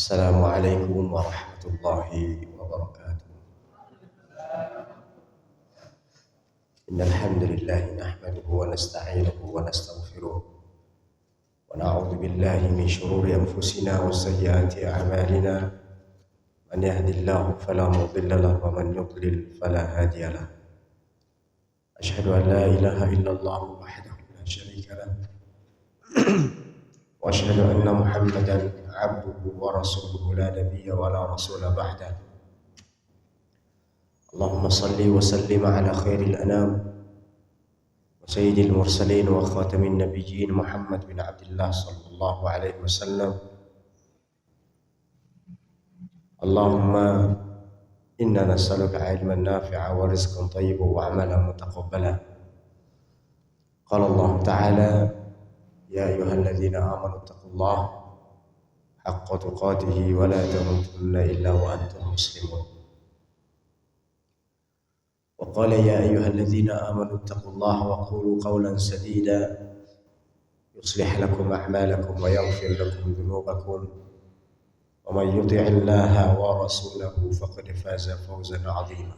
Assalamualaikum warahmatullahi wabarakatuh. Innal hamdalillah nahmaduhu wa nasta'inuhu wa nastaghfiruh wa na'udzu billahi min shururi anfusina wa sayyiati a'malina. Man yahdihillahu fala mudilla lahu wa man yudlil fala hadiya lahu. Ashhadu an la ilaha illallah wahdahu la syarika lahu wa ashhadu anna Muhammadan abduhu wa rasuluhu la nabiyya wa la rasula ba'da. Allahumma salli wa sallim ala khairil anam wa sayyidil mursalin wa khatamin nabiyyin Muhammad bin Abdullah sallallahu alaihi wasallam. Allahumma inna nas'aluka ilman nafi'a wa rizqan thayyiban wa amalan mutaqabbala. Qala Allah ta'ala ya ayyuhalladzina amanu taqullaha haqqa tuqatih wa la tamutunna illa wa antum muslimun. Wa qala ya ayyuhalladzina amanu taqullaha wa qulu qawlan sadida yuslih lakum a'malakum wa yaghfir lakum dhunubakum wa man yuti'illaha wa rasulahu faqad faza fawzan 'azima.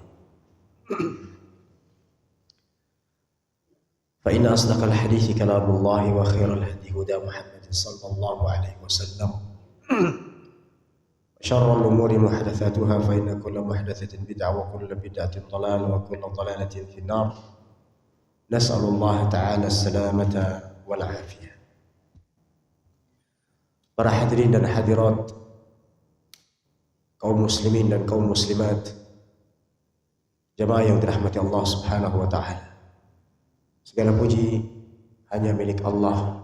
Fa inna asdaqal hadithi kalamullah wa khairal hadi huda Muhammadin sallallahu alaihi wasallam. شر الأمور محدثاتها فإن كل محدثة بدعة وكل بدعة ضلالة وكل ضلالة في النار. نسأل الله تعالى السلامة والعافية. Para hadirin dan hadirat, kaum muslimin dan kaum muslimat, jemaah yang dirahmati Allah Subhanahu wa taala. Segala puji hanya milik Allah.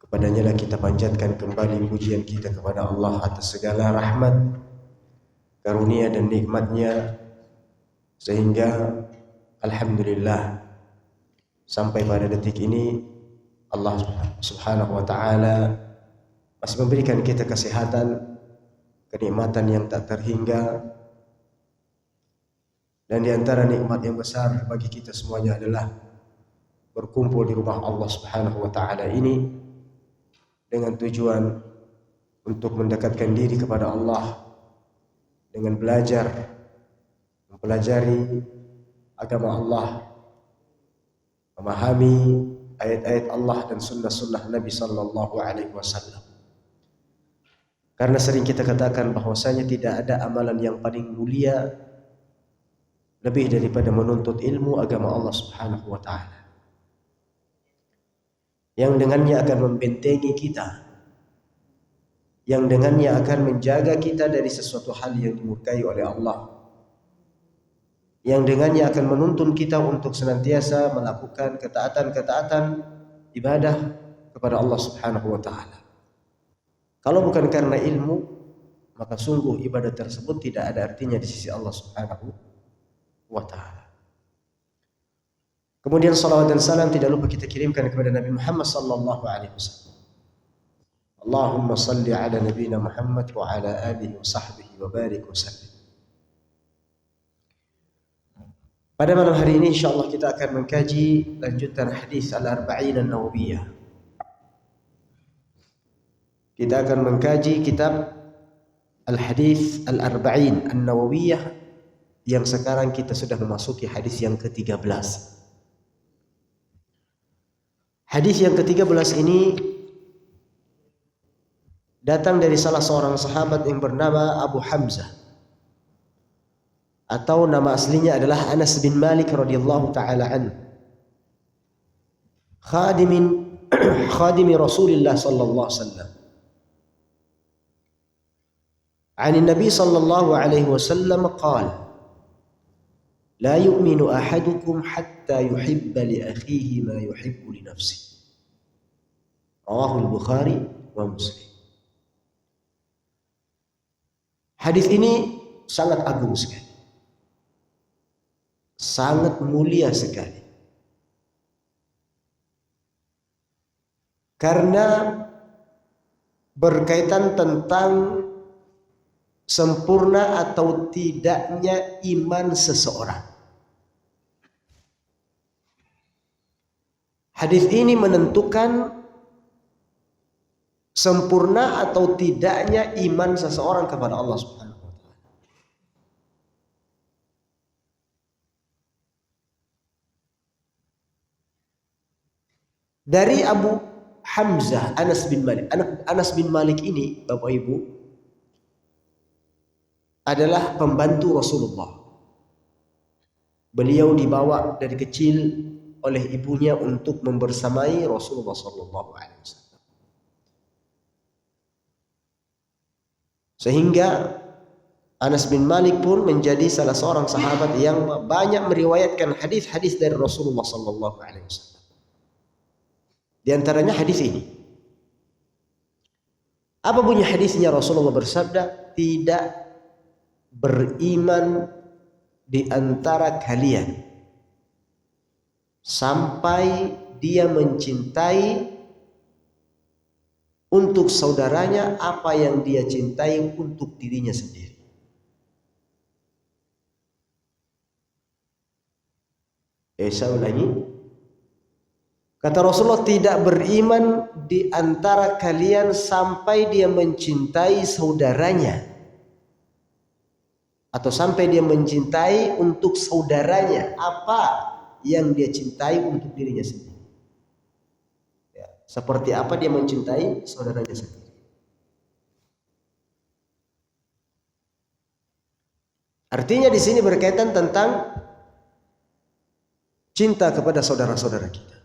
Kepadanya lah kita panjatkan kembali pujian kita kepada Allah atas segala rahmat, karunia dan nikmatnya, sehingga alhamdulillah sampai pada detik ini Allah Subhanahu wa taala masih memberikan kita kesehatan, kenikmatan yang tak terhingga. Dan di antara nikmat yang besar bagi kita semuanya adalah berkumpul di rumah Allah Subhanahu wa taala ini dengan tujuan untuk mendekatkan diri kepada Allah dengan belajar, mempelajari agama Allah, memahami ayat-ayat Allah dan sunnah-sunnah Nabi sallallahu alaihi wasallam. Karena sering kita katakan bahwasanya tidak ada amalan yang paling mulia lebih daripada menuntut ilmu agama Allah Subhanahu wa taala, yang dengannya akan membentengi kita, yang dengannya akan menjaga kita dari sesuatu hal yang dimurkai oleh Allah, yang dengannya akan menuntun kita untuk senantiasa melakukan ketaatan-ketaatan ibadah kepada Allah Subhanahu wa taala. Kalau bukan karena ilmu, maka sungguh ibadah tersebut tidak ada artinya di sisi Allah Subhanahu wa taala. Kemudian salawat dan salam tidak lupa kita kirimkan kepada Nabi Muhammad sallallahu alaihi wasallam. Allahumma salli ala nabiyina Muhammad wa ala alihi wa sahbihi wa barik wa sallim. Pada malam hari ini insyaallah kita akan mengkaji lanjutan hadis Al-Arba'in An-Nawawiyah. Kita akan mengkaji kitab Al-Hadis Al-Arba'in An-Nawawiyah yang sekarang kita sudah memasuki hadis yang ke-13. Hadis yang ke-13 ini datang dari salah seorang sahabat yang bernama Abu Hamzah, atau nama aslinya adalah Anas bin Malik radhiyallahu taala anhu, khadimi Rasulullah sallallahu alaihi wasallam. عن النبي صلى الله عليه وسلم قال: لا يؤمن أحدكم حتى يحب لأخيه ما يحب لنفسه. رواه البخاري ومسلم. Hadis ini sangat agung sekali, sangat mulia sekali, karena berkaitan tentang sempurna atau tidaknya iman seseorang. Hadis ini menentukan sempurna atau tidaknya iman seseorang kepada Allah Subhanahu wa taala. Dari Abu Hamzah Anas bin Malik. Anas bin Malik ini, Bapak Ibu, adalah pembantu Rasulullah. Beliau dibawa dari kecil oleh ibunya untuk membersamai Rasulullah sallallahu alaihi wasallam. Sehingga Anas bin Malik pun menjadi salah seorang sahabat yang banyak meriwayatkan hadis-hadis dari Rasulullah sallallahu alaihi wasallam. Di antaranya hadis ini. Apa bunyi hadisnya? Rasulullah bersabda, "Tidak beriman di antara kalian sampai dia mencintai untuk saudaranya apa yang dia cintai untuk dirinya sendiri." Saya ulangi. Kata Rasulullah, tidak beriman di antara kalian sampai dia mencintai saudaranya atau sampai dia mencintai untuk saudaranya apa yang dia cintai untuk dirinya sendiri. Ya, seperti apa dia mencintai saudaranya sendiri. Artinya di sini berkaitan tentang cinta kepada saudara-saudara kita.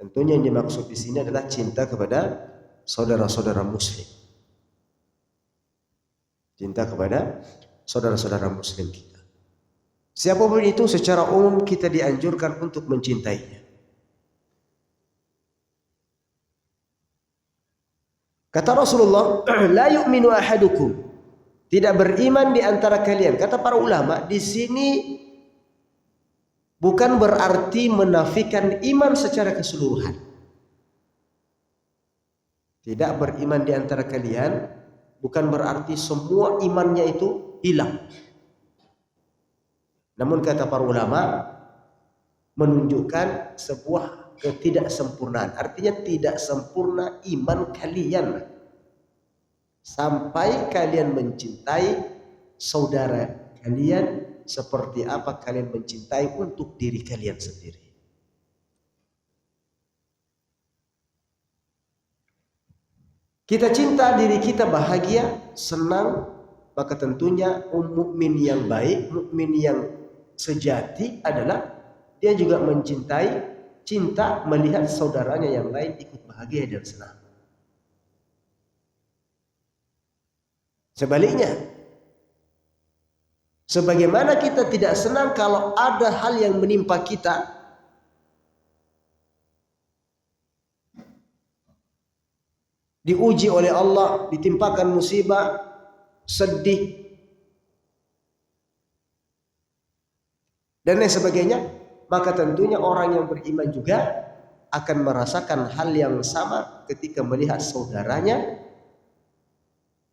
Tentunya yang dimaksud di sini adalah cinta kepada saudara-saudara muslim. Cinta kepada saudara-saudara muslim kita. Siapapun itu secara umum kita dianjurkan untuk mencintainya. Kata Rasulullah, la yu'minu ahadukum, tidak beriman di antara kalian. Kata para ulama, di sini bukan berarti menafikan iman secara keseluruhan. Tidak beriman di antara kalian bukan berarti semua imannya itu hilang. Namun kata para ulama menunjukkan sebuah ketidaksempurnaan. Artinya tidak sempurna iman kalian sampai kalian mencintai saudara kalian seperti apa kalian mencintai untuk diri kalian sendiri. Kita cinta diri kita bahagia, senang, maka tentunya mukmin yang baik, mukmin yang sejati adalah dia juga mencintai, cinta melihat saudaranya yang lain ikut bahagia dan senang. Sebaliknya, sebagaimana kita tidak senang kalau ada hal yang menimpa kita, diuji oleh Allah, ditimpakan musibah, sedih, dan lain sebagainya, maka tentunya orang yang beriman juga akan merasakan hal yang sama ketika melihat saudaranya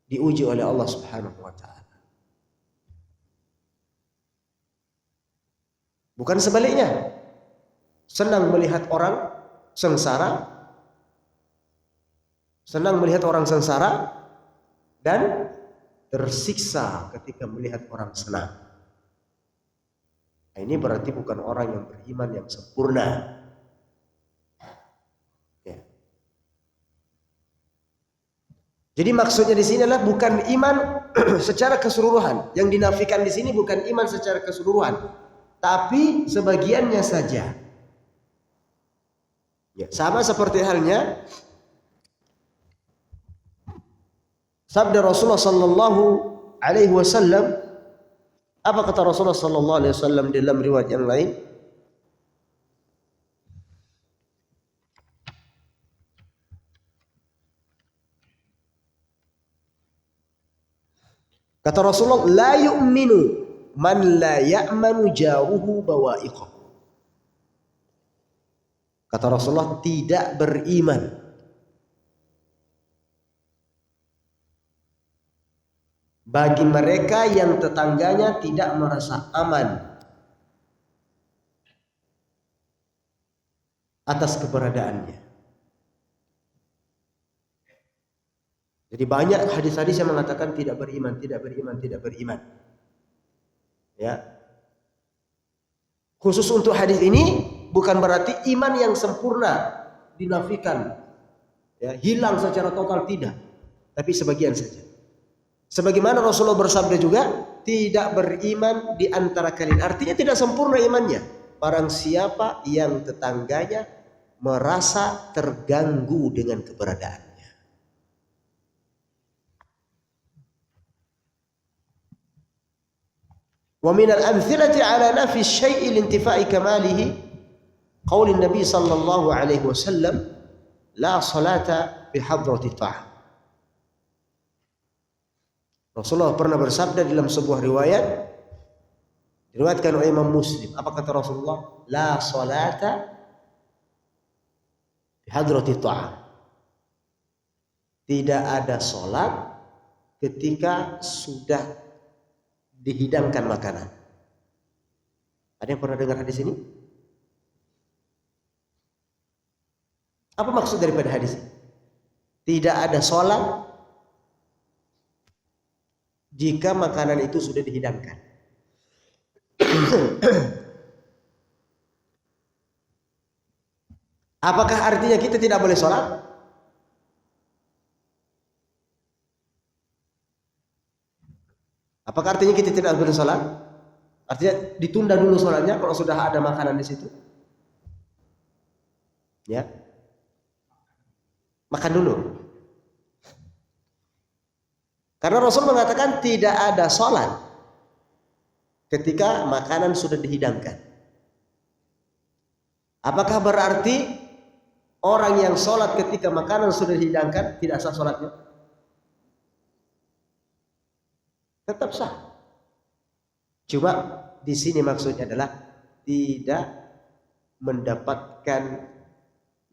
diuji oleh Allah Subhanahu wa taala. Bukan sebaliknya. Senang melihat orang sengsara, senang melihat orang sengsara dan tersiksa ketika melihat orang senang. Nah, ini berarti bukan orang yang beriman yang sempurna. Ya. Jadi maksudnya di sini adalah bukan iman secara keseluruhan. Yang dinafikan di sini bukan iman secara keseluruhan, tapi sebagiannya saja. Ya, sama seperti halnya sabda Rasulullah sallallahu alaihi wasallam. Apa kata Rasulullah sallallahu alaihi wasallam dalam riwayat yang lain? Kata Rasulullah, la yu'minu man la ya'manu jaruhu bawa'iqah. Kata Rasulullah, tidak beriman bagi mereka yang tetangganya tidak merasa aman atas keberadaannya. Jadi banyak hadis-hadis yang mengatakan tidak beriman, tidak beriman, tidak beriman. Ya. Khusus untuk hadis ini bukan berarti iman yang sempurna dinafikan, ya, hilang secara total, tidak. Tapi sebagian saja. Sebagaimana Rasulullah bersabda juga, tidak beriman di antara kalian. Artinya tidak sempurna imannya. Barang siapa yang tetangganya merasa terganggu dengan keberadaannya. Wa min al-amthilati ala nafi syai'i lintifa'i kamalihi qaul Nabi sallallahu alaihi wasallam la salata bi hadrati ta'am. Rasulullah pernah bersabda dalam sebuah riwayat, diriwayatkan oleh Imam Muslim. Apa kata Rasulullah? La salata bi hadrati ta'am. Tidak ada salat ketika sudah dihidangkan makanan. Ada yang pernah dengar hadis ini? Apa maksud daripada hadis ini? Tidak ada salat jika makanan itu sudah dihidangkan. Apakah artinya kita tidak boleh sholat? Apakah artinya kita tidak boleh sholat? Artinya ditunda dulu sholatnya kalau sudah ada makanan di situ? Ya, makan dulu. Karena Rasul mengatakan tidak ada sholat ketika makanan sudah dihidangkan. Apakah berarti orang yang sholat ketika makanan sudah dihidangkan tidak sah sholatnya? Tetap sah. Cuma di sini maksudnya adalah tidak mendapatkan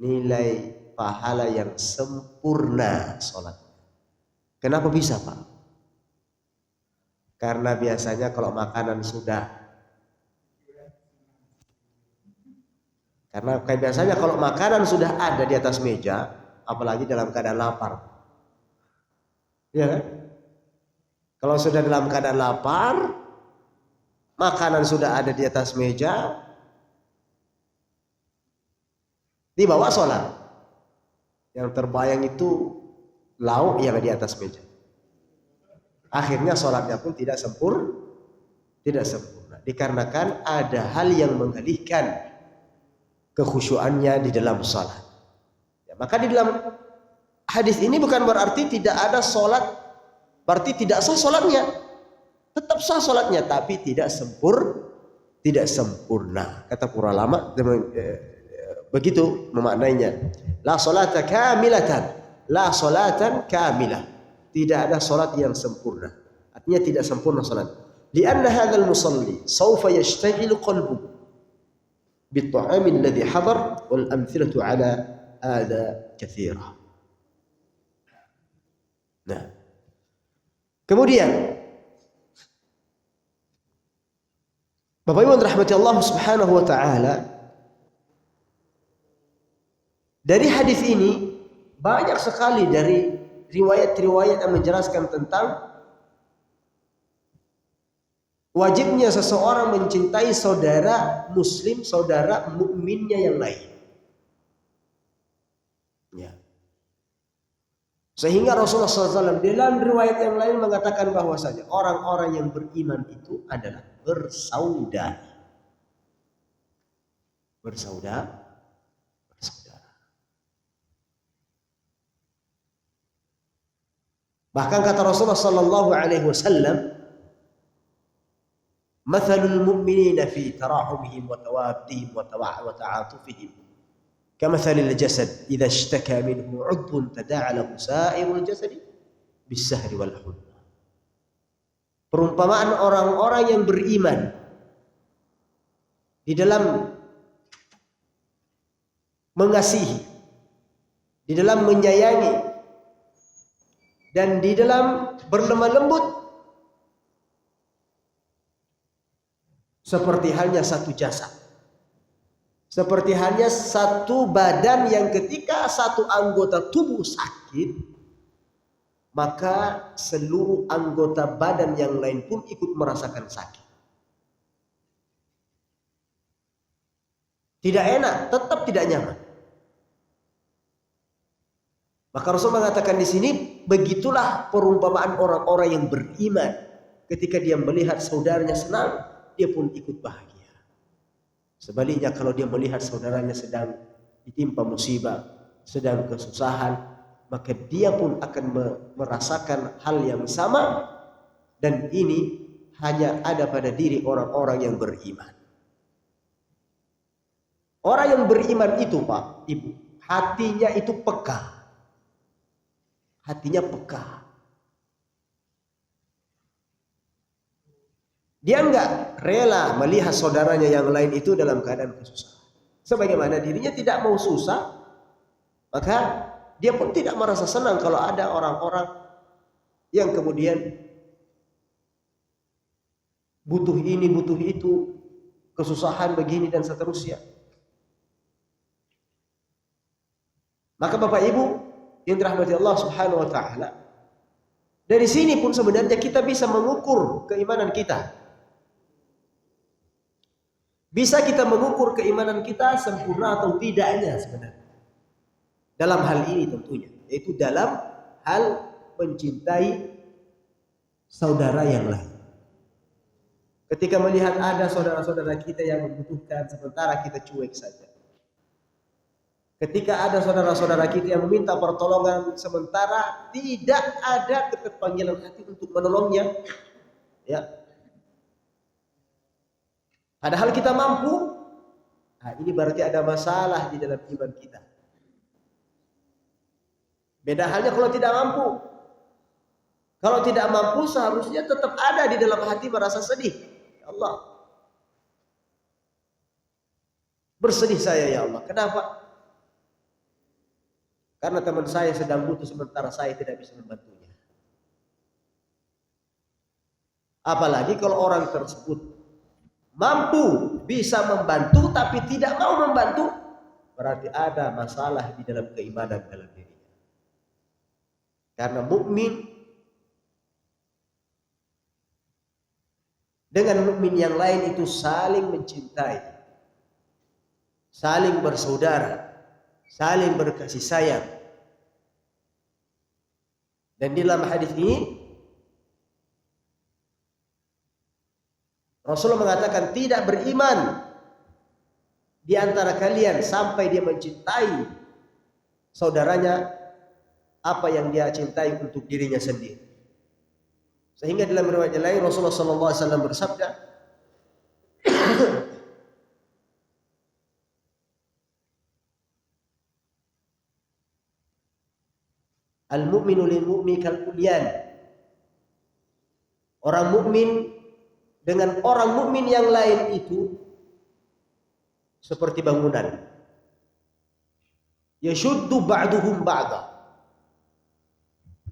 nilai pahala yang sempurna sholat. Kenapa bisa, Pak? Karena biasanya kalau makanan sudah, karena kayak biasanya kalau makanan sudah ada di atas meja, apalagi dalam keadaan lapar, ya kan? Kalau sudah dalam keadaan lapar, makanan sudah ada di atas meja, dibawa sholat, yang terbayang itu lauk yang di atas meja. Akhirnya sholatnya pun tidak sempurna. Dikarenakan ada hal yang mengalihkan kekhusyuannya di dalam sholat. Ya, maka di dalam hadis ini bukan berarti tidak ada sholat, berarti tidak sah sholatnya. Tetap sah sholatnya, tapi tidak sempurna. Kata para ulama begitu memaknainya. La sholata kamilatan. La sholatan kamilah. Tidak ada salat yang sempurna. Artinya tidak sempurna salat. Lianna hadzal musalli sawfa yashtaghilu qalbuhu bit-ta'am alladhi hadar wal amthilatu ala hadha katsira. Nah. Kemudian Bapak Ibu rahmati Allah Subhanahu wa taala, dari hadis ini banyak sekali dari riwayat-riwayat yang menjelaskan tentang wajibnya seseorang mencintai saudara muslim, saudara mukminnya yang lain. Ya. Sehingga Rasulullah SAW dalam riwayat yang lain mengatakan bahwasanya orang-orang yang beriman itu adalah bersaudara. Bersaudara. Bahkan kata Rasulullah sallallahu alaihi wasallam, "Mathalul mu'minina fi tarahumihim wa tawaddihim wa ta'atufihim kamathalil jasad idza ishtaka minhu 'udwun tada'a lahu sa'irul jasadi bis-sahri wal humma." Perumpamaan orang-orang yang beriman di dalam mengasihi, di dalam menyayangi, dan di dalam berlemah lembut, seperti halnya satu jasad, seperti halnya satu badan yang ketika satu anggota tubuh sakit, maka seluruh anggota badan yang lain pun ikut merasakan sakit. Tidak enak, tetap tidak nyaman. Maka Rasul mengatakan di sini, begitulah perumpamaan orang-orang yang beriman. Ketika dia melihat saudaranya senang, dia pun ikut bahagia. Sebaliknya kalau dia melihat saudaranya sedang ditimpa musibah, sedang kesusahan, maka dia pun akan merasakan hal yang sama. Dan ini hanya ada pada diri orang-orang yang beriman. Orang yang beriman itu, Pak, Ibu, hatinya itu peka. Hatinya peka. Dia enggak rela melihat saudaranya yang lain itu dalam keadaan kesusahan. Sebagaimana dirinya tidak mau susah, maka dia pun tidak merasa senang kalau ada orang-orang yang kemudian butuh ini, butuh itu, kesusahan begini dan seterusnya. Maka Bapak Ibu yang dirahmati Allah Subhanahu wa taala, dari sini pun sebenarnya kita bisa mengukur keimanan kita. Bisa kita mengukur keimanan kita sempurna atau tidaknya sebenarnya. Dalam hal ini tentunya, yaitu dalam hal mencintai saudara yang lain. Ketika melihat ada saudara-saudara kita yang membutuhkan, sementara kita cuek saja. Ketika ada saudara-saudara kita yang meminta pertolongan, sementara tidak ada keterpanggilan hati untuk menolongnya, ya. Padahal kita mampu, nah ini berarti ada masalah di dalam iman kita. Beda halnya kalau tidak mampu. Kalau tidak mampu seharusnya tetap ada di dalam hati merasa sedih. Ya Allah, bersedih saya ya Allah. Kenapa? Karena teman saya sedang butuh sementara saya tidak bisa membantunya. Apalagi kalau orang tersebut mampu bisa membantu tapi tidak mau membantu, berarti ada masalah di dalam keimanan dalam dirinya. Karena mukmin dengan mukmin yang lain itu saling mencintai, saling bersaudara, saling berkasih sayang. Dan di dalam hadis ini Rasulullah mengatakan tidak beriman di antara kalian sampai dia mencintai saudaranya apa yang dia cintai untuk dirinya sendiri. Sehingga dalam riwayat lain Rasulullah SAW bersabda, al-mu'minu lil-mu'min kal-bunyan. Orang mukmin dengan orang mukmin yang lain itu seperti bangunan. Yashuddu ba'duhum ba'da.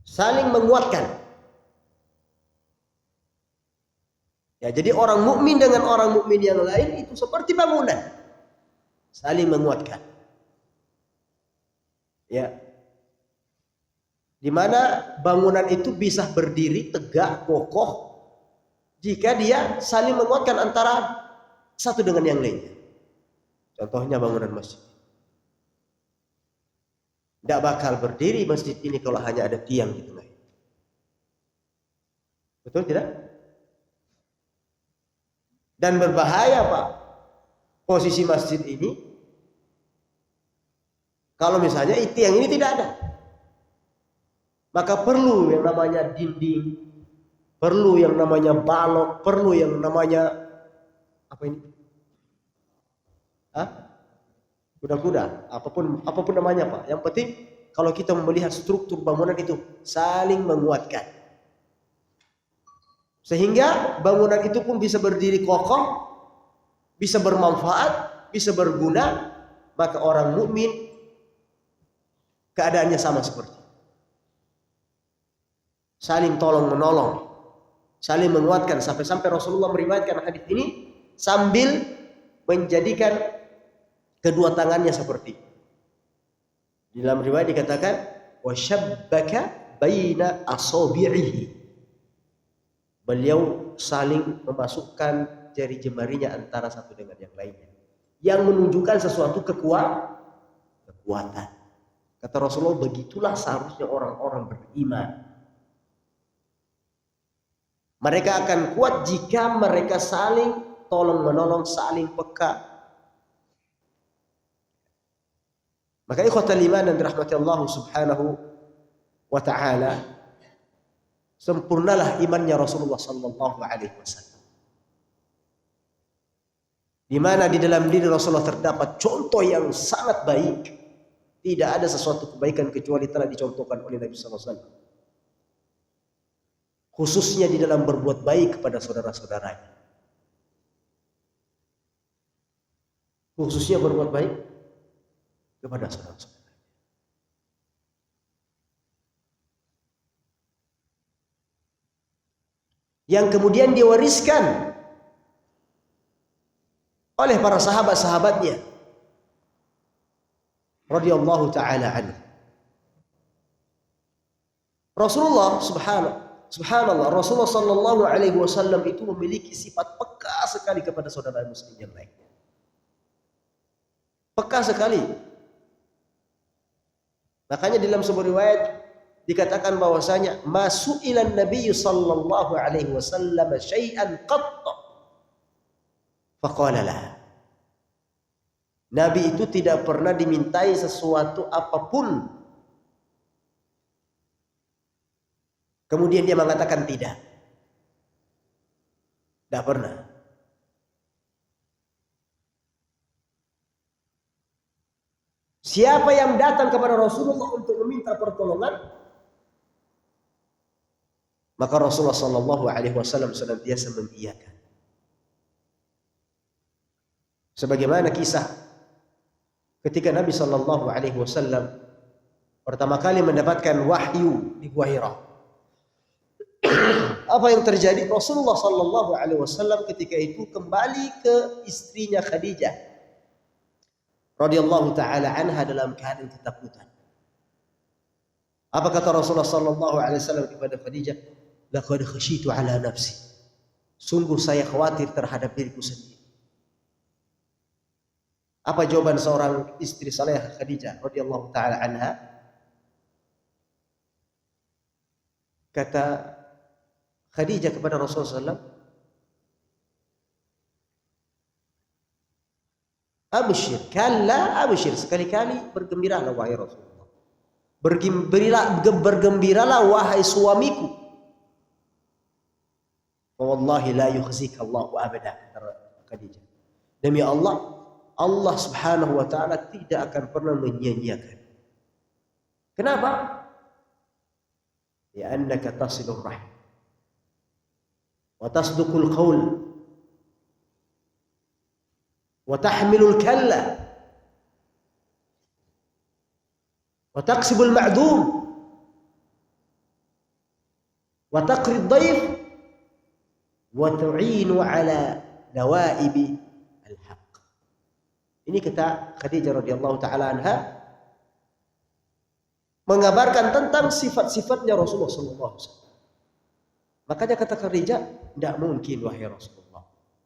Saling menguatkan. Ya, jadi orang mukmin dengan orang mukmin yang lain itu seperti bangunan. Saling menguatkan. Ya. Di mana bangunan itu bisa berdiri tegak, kokoh jika dia saling menguatkan antara satu dengan yang lainnya. Contohnya bangunan masjid. Tidak bakal berdiri masjid ini kalau hanya ada tiang di tengah. Betul tidak? Dan berbahaya Pak, posisi masjid ini kalau misalnya tiang ini tidak ada. Maka perlu yang namanya dinding, perlu yang namanya balok, perlu yang namanya apa ini? Kuda-kuda, apapun namanya Pak. Yang penting kalau kita melihat struktur bangunan itu saling menguatkan. Sehingga bangunan itu pun bisa berdiri kokoh, bisa bermanfaat, bisa berguna, maka orang mukmin keadaannya sama seperti saling tolong menolong, saling menguatkan, sampai Rasulullah meriwayatkan hadis ini sambil menjadikan kedua tangannya seperti. Di dalam riwayat dikatakan wasyabbaka baina asabi'ihi. Beliau saling memasukkan jari jemarinya antara satu dengan yang lainnya, yang menunjukkan sesuatu kekuatan. Kata Rasulullah, begitulah seharusnya orang-orang beriman. Mereka akan kuat jika mereka saling tolong menolong, saling peka. Maka ikhwatal iman yang dirahmati Allah Subhanahu wa ta'ala, sempurnalah imannya Rasulullah sallallahu alaihi wasallam. Di mana di dalam diri Rasulullah terdapat contoh yang sangat baik. Tidak ada sesuatu kebaikan kecuali telah dicontohkan oleh Nabi sallallahu alaihi wasallam. Khususnya di dalam berbuat baik kepada saudara-saudaranya. Khususnya berbuat baik kepada saudara-saudara. Yang kemudian diwariskan oleh para sahabat-sahabatnya radhiyallahu taala anhu. Rasulullah subhanallah Rasulullah sallallahu alaihi wasallam itu memiliki sifat peka sekali kepada saudara muslim yang lain. Peka sekali. Makanya dalam sebuah riwayat dikatakan bahwasanya masu'ilan Nabi sallallahu alaihi wasallam syai'an qatta faqala la. Nabi itu tidak pernah dimintai sesuatu apapun kemudian dia mengatakan tidak. Tidak pernah. Siapa yang datang kepada Rasulullah untuk meminta pertolongan, maka Rasulullah sallallahu alaihi wasallam senantiasa mengiyakan. Sebagaimana kisah ketika Nabi sallallahu alaihi wasallam pertama kali mendapatkan wahyu di Gua Hira. Apa yang terjadi? Rasulullah sallallahu alaihi wasallam ketika itu kembali ke istrinya Khadijah radhiyallahu taala anha dalam keadaan ketakutan. Apa kata Rasulullah sallallahu alaihi wasallam kepada Khadijah? Laqad khasyitu ala nafsi. Sungguh saya khawatir terhadap diriku sendiri. Apa jawaban seorang istri saleh Khadijah radhiyallahu taala anha? Kata Khadijah kepada Rasulullah SAW, abshir, kalla abshir, sekali-kali bergembiralah wahai Rasulullah. Bergembiralah wahai suamiku. Wallahi la yukhzika Allahu abada, kata Khadijah. Demi Allah, Allah Subhanahu wa taala tidak akan pernah menyia-nyiakan. Kenapa? Ya annaka tasilur rahim wa tasduqul qaul wa tahmilul kalla wa taqsibul ma'dum wa taqrid dhaif wa tu'inu ala nawaibi al-haq. Ini kata Khadijah radhiyallahu taala anha mengabarkan tentang sifat-sifatnya Rasulullah sallallahu alaihi wasallam. Makanya kata Khadijah, tidak mungkin wahai Rasulullah,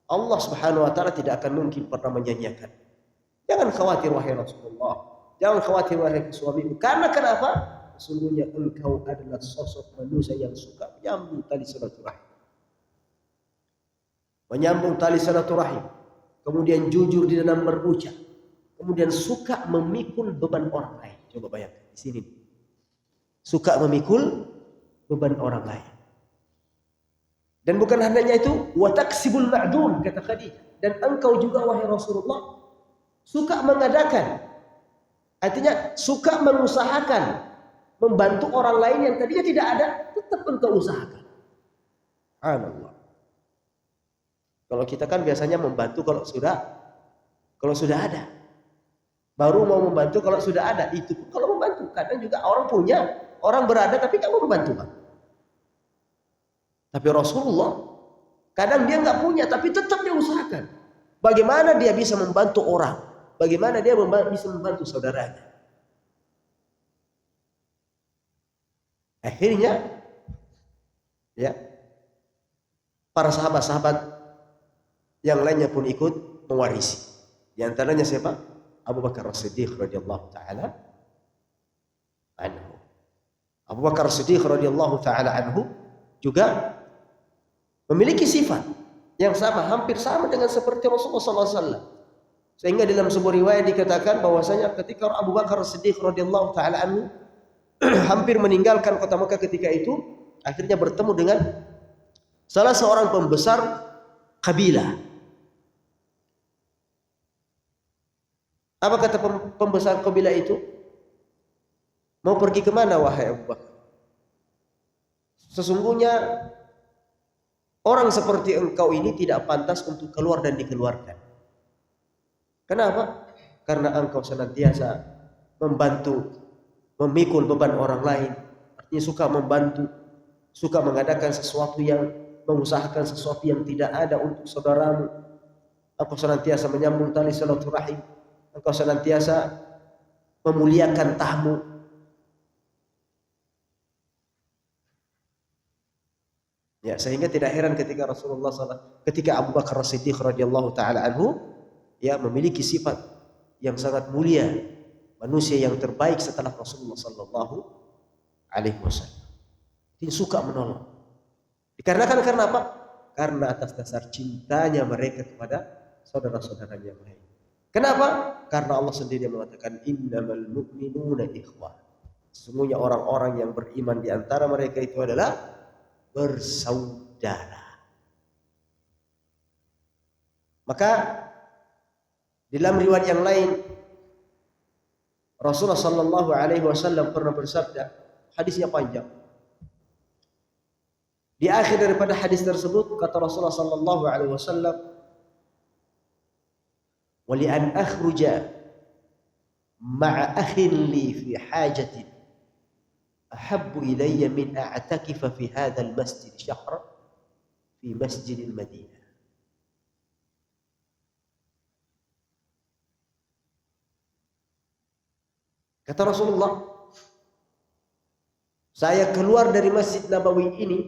Allah Subhanahu wa taala tidak akan mungkin pernah menyanyiakan. Jangan khawatir wahai Rasulullah, jangan khawatir wahai suamiku. Karena kenapa? Sesungguhnya engkau adalah sosok manusia yang suka menyambung tali silaturahim. Menyambung tali silaturahim, kemudian jujur di dalam berucap, kemudian suka memikul beban orang lain. Coba bayangkan di sini. Suka memikul beban orang lain. Dan bukan hanya itu, wa taksibul ma'dum, kata Khadijah. Dan engkau juga wahai Rasulullah suka mengadakan, artinya suka mengusahakan membantu orang lain yang tadinya tidak ada, tetap engkau usahakan. Subhanallah. Kalau kita kan biasanya membantu kalau sudah ada. Baru mau membantu kalau sudah ada. Itu pun kalau membantu. Kadang juga orang punya, orang berada tapi kamu membantu, Pak. Tapi Rasulullah kadang dia nggak punya tapi tetap dia usahakan. Bagaimana dia bisa membantu orang? Bagaimana dia bisa membantu saudaranya? Akhirnya ya para sahabat-sahabat yang lainnya pun ikut mewarisi. Di antaranya siapa? Abu Bakar As-Siddiq radhiyallahu taala anhu. Abu Bakar As-Siddiq radhiyallahu taala anhu juga memiliki sifat yang sama, hampir sama dengan seperti Rasulullah sallallahu alaihi wasallam. Sehingga dalam sebuah riwayat dikatakan bahwasanya ketika Abu Bakar As-Siddiq radhiyallahu taala anhu hampir meninggalkan kota Mekah ketika itu, akhirnya bertemu dengan salah seorang pembesar kabilah. Apa kata pembesar kabilah itu? Mau pergi kemana wahai Abu Bakar? Sesungguhnya orang seperti engkau ini tidak pantas untuk keluar dan dikeluarkan. Kenapa? Karena engkau senantiasa membantu, memikul beban orang lain. Artinya suka membantu, suka mengadakan sesuatu yang, mengusahakan sesuatu yang tidak ada untuk saudaramu. Engkau senantiasa menyambung tali silaturahim. Engkau senantiasa memuliakan tamu. Ya, sehingga tidak heran ketika Rasulullah SAW, ketika Abu Bakar As-Siddiq radhiyallahu taala anhu ya memiliki sifat yang sangat mulia, manusia yang terbaik setelah Rasulullah sallallahu alaihi wasallam. Dia suka menolong. Dikarenakan karena apa? Karena atas dasar cintanya mereka kepada saudara-saudaranya yang lain. Kenapa? Karena Allah sendiri mengatakan innamal mu'minuna ikhwah. Sesungguhnya orang-orang yang beriman di antara mereka itu adalah bersaudara. Maka dalam riwayat yang lain Rasulullah sallallahu alaihi wasallam pernah bersabda, hadisnya panjang. Di akhir daripada hadis tersebut kata Rasulullah sallallahu alaihi wasallam, "Wali an akhruja ma'a akhin li fi hajatin ahabbu ilayya min a'takifa fi hadzal masjid syahra fi masjidil Madinah." Kata Rasulullah, saya keluar dari Masjid Nabawi ini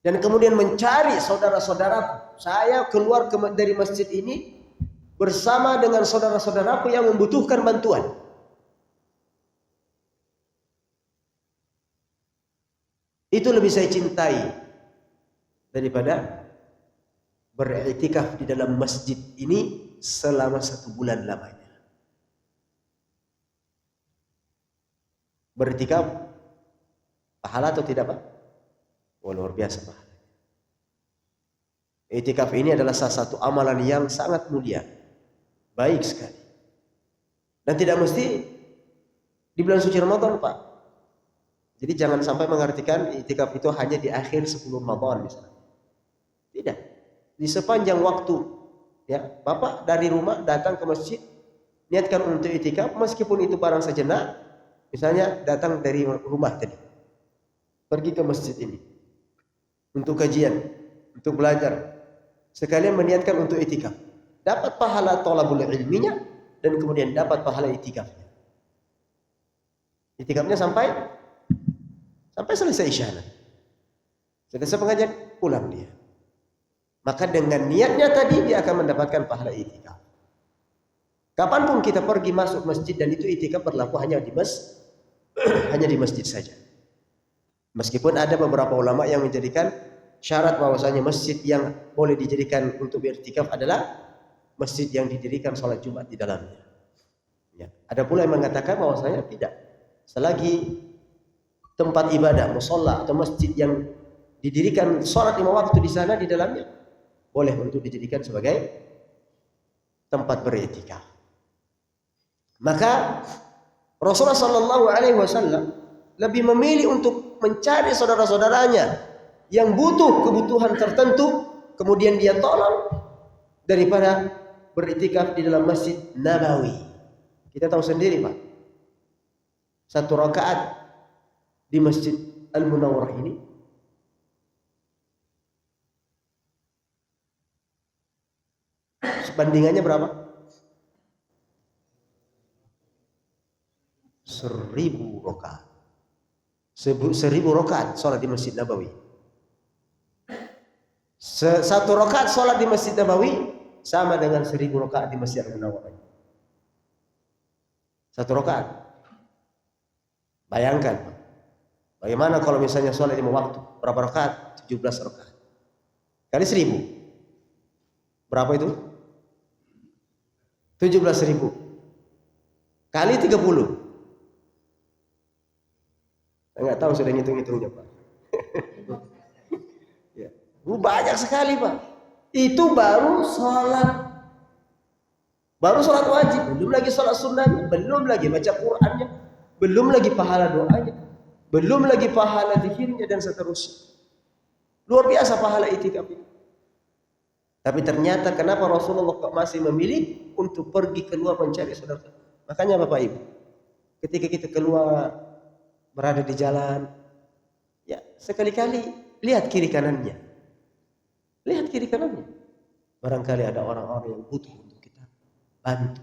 dan kemudian mencari saudara-saudaraku. Saya keluar dari masjid ini bersama dengan saudara-saudaraku yang membutuhkan bantuan. Itu lebih saya cintai daripada beriktikaf di dalam masjid ini selama 1 bulan lamanya. Beriktikaf pahala atau tidak, Pak? Oh, luar biasa pahala. Iktikaf ini adalah salah satu amalan yang sangat mulia, baik sekali. Dan tidak mesti di bulan suci Ramadan, Pak. Jadi jangan sampai mengartikan iktikaf itu hanya di akhir 10 Ramadan misalnya. Tidak. Di sepanjang waktu, ya, Bapak dari rumah datang ke masjid, niatkan untuk iktikaf meskipun itu barang sejenak. Misalnya datang dari rumah tadi, pergi ke masjid ini untuk kajian, untuk belajar, sekalian meniatkan untuk iktikaf. Dapat pahala thalabul ilminya dan kemudian dapat pahala iktikafnya. Iktikafnya sampai selesai isya. Selesai pengajian pulang dia. Maka dengan niatnya tadi dia akan mendapatkan pahala iktikaf. Kapanpun kita pergi masuk masjid dan itu iktikaf berlaku hanya di masjid saja. Meskipun ada beberapa ulama yang menjadikan syarat bahwasanya masjid yang boleh dijadikan untuk beriktikaf adalah masjid yang didirikan salat Jumat di dalamnya. Ya. Ada pula yang mengatakan bahwasanya tidak. Selagi tempat ibadah, musholla atau masjid yang didirikan salat 5 waktu di sana di dalamnya, boleh untuk dijadikan sebagai tempat beriktikaf. Maka Rasulullah sallallahu alaihi wasallam lebih memilih untuk mencari saudara-saudaranya yang butuh kebutuhan tertentu kemudian dia tolong daripada beriktikaf di dalam Masjid Nabawi. Kita tahu sendiri, Pak. 1 rakaat di Masjid Al-Munawwarah ini bandingannya berapa? 1000 rakaat. 1000 rakaat sholat di Masjid Nabawi. Satu rakaat sholat di Masjid Nabawi sama dengan 1000 rakaat di Masjid An-Nawawi. Satu rakaat. Bayangkan, bagaimana kalau misalnya sholat 5 waktu? Berapa rakaat? 17 rakaat. Kali 1000. Berapa itu? 17.000. Kali 30. Saya nggak tahu sudah ngitung-ngitungnya, Pak. Ya. Banyak sekali, Pak. Itu baru sholat wajib, belum lagi sholat sunnahnya, belum lagi baca Qur'annya, belum lagi pahala doanya, belum lagi pahala zikirnya dan seterusnya. Luar biasa pahala itikaf itu. Tapi ternyata kenapa Rasulullah kok masih memilih untuk pergi keluar mencari saudara? Makanya Bapak Ibu, ketika kita keluar berada di jalan, ya sekali-kali lihat kiri kanannya. Lihat kiri kanannya. Barangkali ada orang-orang yang butuh untuk kita bantu.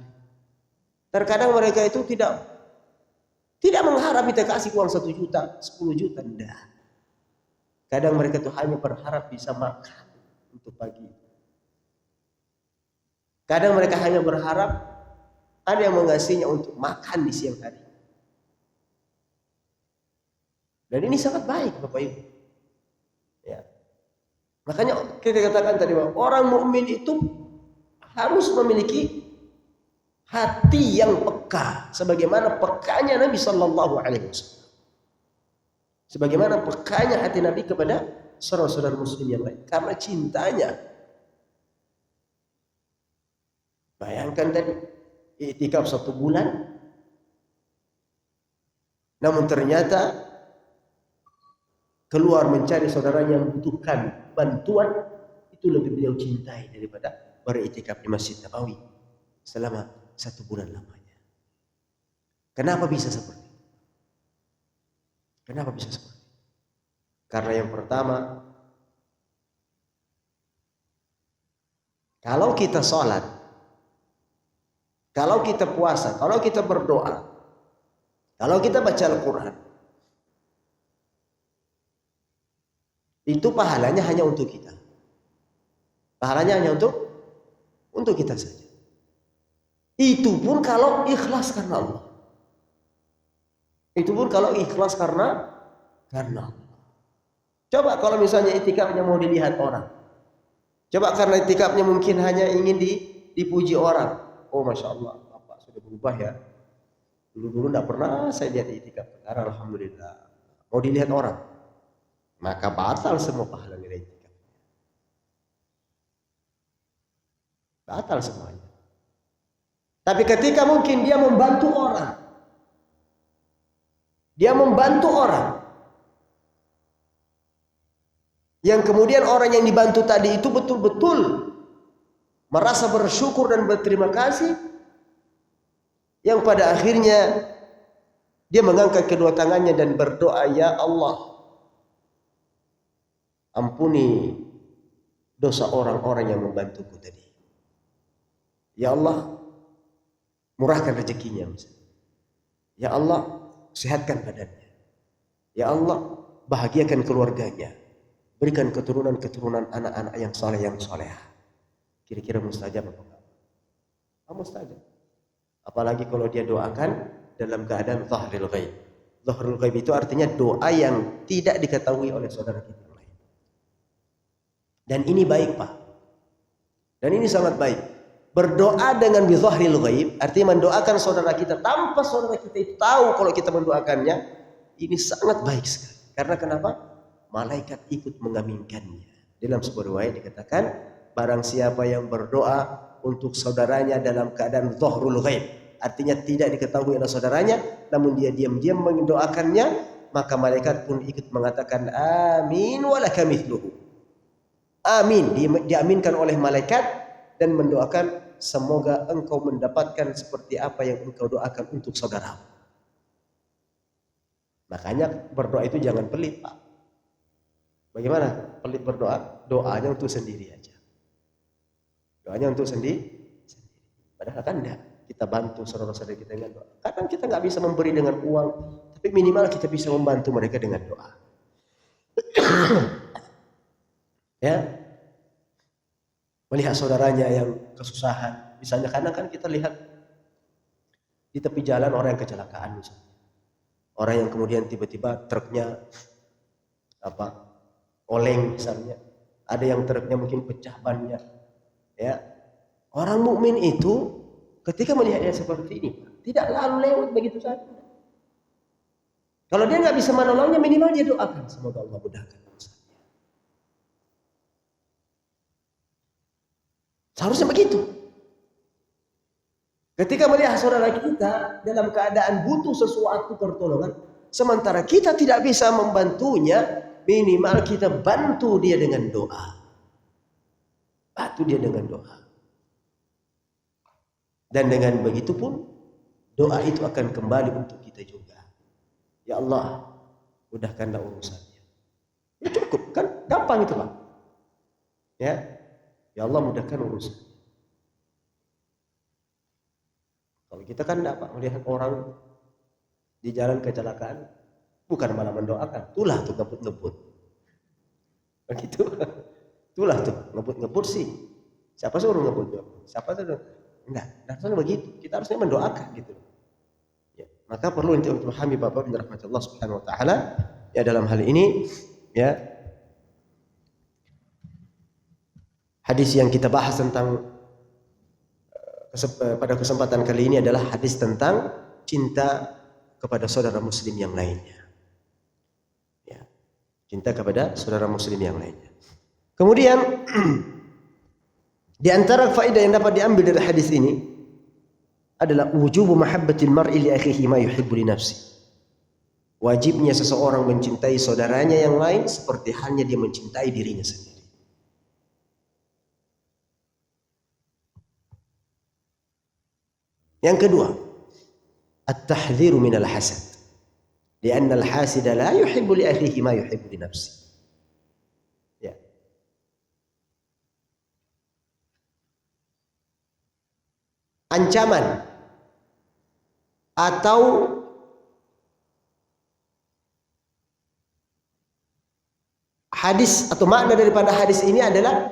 Terkadang mereka itu tidak mengharap kita kasih uang 1 juta, 10 juta, enggak. Kadang mereka itu hanya berharap bisa makan untuk pagi. Kadang mereka hanya berharap ada yang mengasihinya untuk makan di siang hari. Dan ini sangat baik, Bapak Ibu. Ya. Makanya kita katakan tadi bahwa orang mukmin itu harus memiliki hati yang peka, sebagaimana pekanya Nabi Sallallahu Alaihi Wasallam. Sebagaimana pekanya hati Nabi kepada saudara-saudara Muslim yang lain, karena cintanya. Bayangkan tadi iktikaf 1 bulan, namun ternyata keluar mencari saudaranya yang membutuhkan bantuan, itu lebih beliau cintai daripada beriktikaf di Masjid Nabawi selama 1 bulan lamanya. Kenapa bisa seperti itu? Kenapa bisa seperti itu? Karena yang pertama, kalau kita sholat, kalau kita puasa, kalau kita berdoa, kalau kita baca Al-Quran, itu pahalanya hanya untuk kita. Pahalanya hanya untuk kita saja. Itu pun kalau ikhlas karena Allah. Itu pun kalau ikhlas karena Allah. Coba kalau misalnya itikafnya mau dilihat orang. Coba karena itikafnya mungkin hanya ingin dipuji orang. Oh, Masya Allah, Bapak sudah berubah ya. Dulu tidak pernah saya lihat itikaf. Sekarang Alhamdulillah. Mau dilihat orang, maka batal semua pahala nilai itikaf. Batal semuanya. Tapi ketika mungkin dia membantu orang, yang kemudian orang yang dibantu tadi itu betul-betul merasa bersyukur dan berterima kasih, yang pada akhirnya dia mengangkat kedua tangannya dan berdoa, ya Allah, ampuni dosa orang-orang yang membantuku tadi. Ya Allah, murahkan rezekinya misalnya. Ya Allah, sehatkan badannya. Ya Allah, bahagiakan keluarganya. Berikan keturunan-keturunan anak-anak yang saleh yang salehah. Kira-kira mustajab apa enggak? Mustajab. Apalagi kalau dia doakan dalam keadaan zahril ghaib. Zahril ghaib itu artinya doa yang tidak diketahui oleh saudara kita yang lain. Dan ini baik, Pak. Dan ini sangat baik. Berdoa dengan bizahril ghaib artinya mendoakan saudara kita tanpa saudara kita itu tahu kalau kita mendoakannya. Ini sangat baik sekali. Karena kenapa? Malaikat ikut mengaminkannya. Dalam sebuah riwayat dikatakan, barang siapa yang berdoa untuk saudaranya dalam keadaan zahrul ghaib, artinya tidak diketahui oleh saudaranya, namun dia diam-diam mendoakannya, maka malaikat pun ikut mengatakan amin walaka mithluhu. Amin, diaminkan oleh malaikat dan mendoakan semoga engkau mendapatkan seperti apa yang engkau doakan untuk saudaramu. Makanya berdoa itu jangan pelit, Pak. Bagaimana pelit berdoa? Doanya untuk sendiri aja. Doanya untuk sendiri. Padahal kan enggak. Kita bantu saudara-saudara kita dengan doa. Kadang kita nggak bisa memberi dengan uang, tapi minimal kita bisa membantu mereka dengan doa. Ya, melihat saudaranya yang kesusahan, misalnya kadang kan kita lihat di tepi jalan orang yang kecelakaan misalnya, orang yang kemudian tiba-tiba truknya oleng misalnya, ada yang truknya mungkin pecah bannya, ya. Orang mukmin itu ketika melihat yang seperti ini tidak lalu lewat begitu saja. Kalau dia nggak bisa menolongnya, minimal dia doakan semoga Allah mudahkan urusannya. Seharusnya begitu. Ketika melihat saudara kita dalam keadaan butuh sesuatu pertolongan, sementara kita tidak bisa membantunya, minimal kita bantu dia dengan doa. Bantu dia dengan doa. Dan dengan begitu pun, doa itu akan kembali untuk kita juga. Ya Allah, mudahkanlah urusannya. Ya cukup, kan gampang itu Pak. Ya Allah mudahkan urusannya. Kalau kita kan tidak Pak, melihat orang di jalan kecelakaan, bukan malah mendoakan, itulah tuh ngebut-ngebut. Begitu, itulah tuh ngebut-ngebut sih. Siapa suruh ngebut? Siapa suruh? Enggak, harusnya begitu. Kita harusnya mendoakan gitu. Ya, maka perlu untuk memahami Bapak bin rahmat Allah Subhanahu Wa Taala. Ya dalam hal ini, ya hadis yang kita bahas tentang pada kesempatan kali ini adalah hadis tentang cinta kepada saudara muslim yang lainnya. Ya, cinta kepada saudara muslim yang lainnya. Kemudian di antara faedah yang dapat diambil dari hadis ini adalah wujubu mahabbatil mar'i li akhihi ma yuhibbu li nafsi. Wajibnya seseorang mencintai saudaranya yang lain seperti halnya dia mencintai dirinya sendiri. Yang kedua, at-tahdhiru minal hasad. Lianna al-hasida la yuhibbu li akhihi ma yuhibbu li nafsi. Ya. Ancaman atau hadis atau makna daripada hadis ini adalah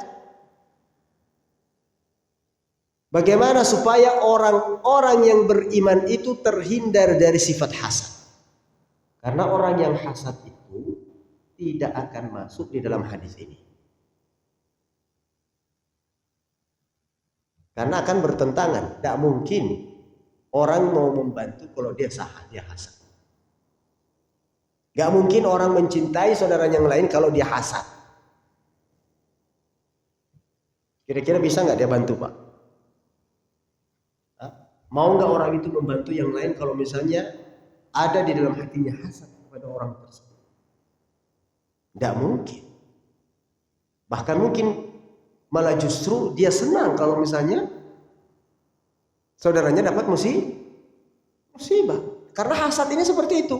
bagaimana supaya orang-orang yang beriman itu terhindar dari sifat hasad. Karena orang yang hasad itu tidak akan masuk di dalam hadis ini. Karena akan bertentangan. Tidak mungkin orang mau membantu kalau dia hasad. Gak mungkin orang mencintai saudara yang lain kalau dia hasad. Kira-kira bisa nggak dia bantu Pak? Mau nggak orang itu membantu yang lain kalau misalnya ada di dalam hatinya hasad kepada orang tersebut? Tidak mungkin. Bahkan mungkin malah justru dia senang kalau misalnya saudaranya dapat musibah. Karena hasad ini seperti itu.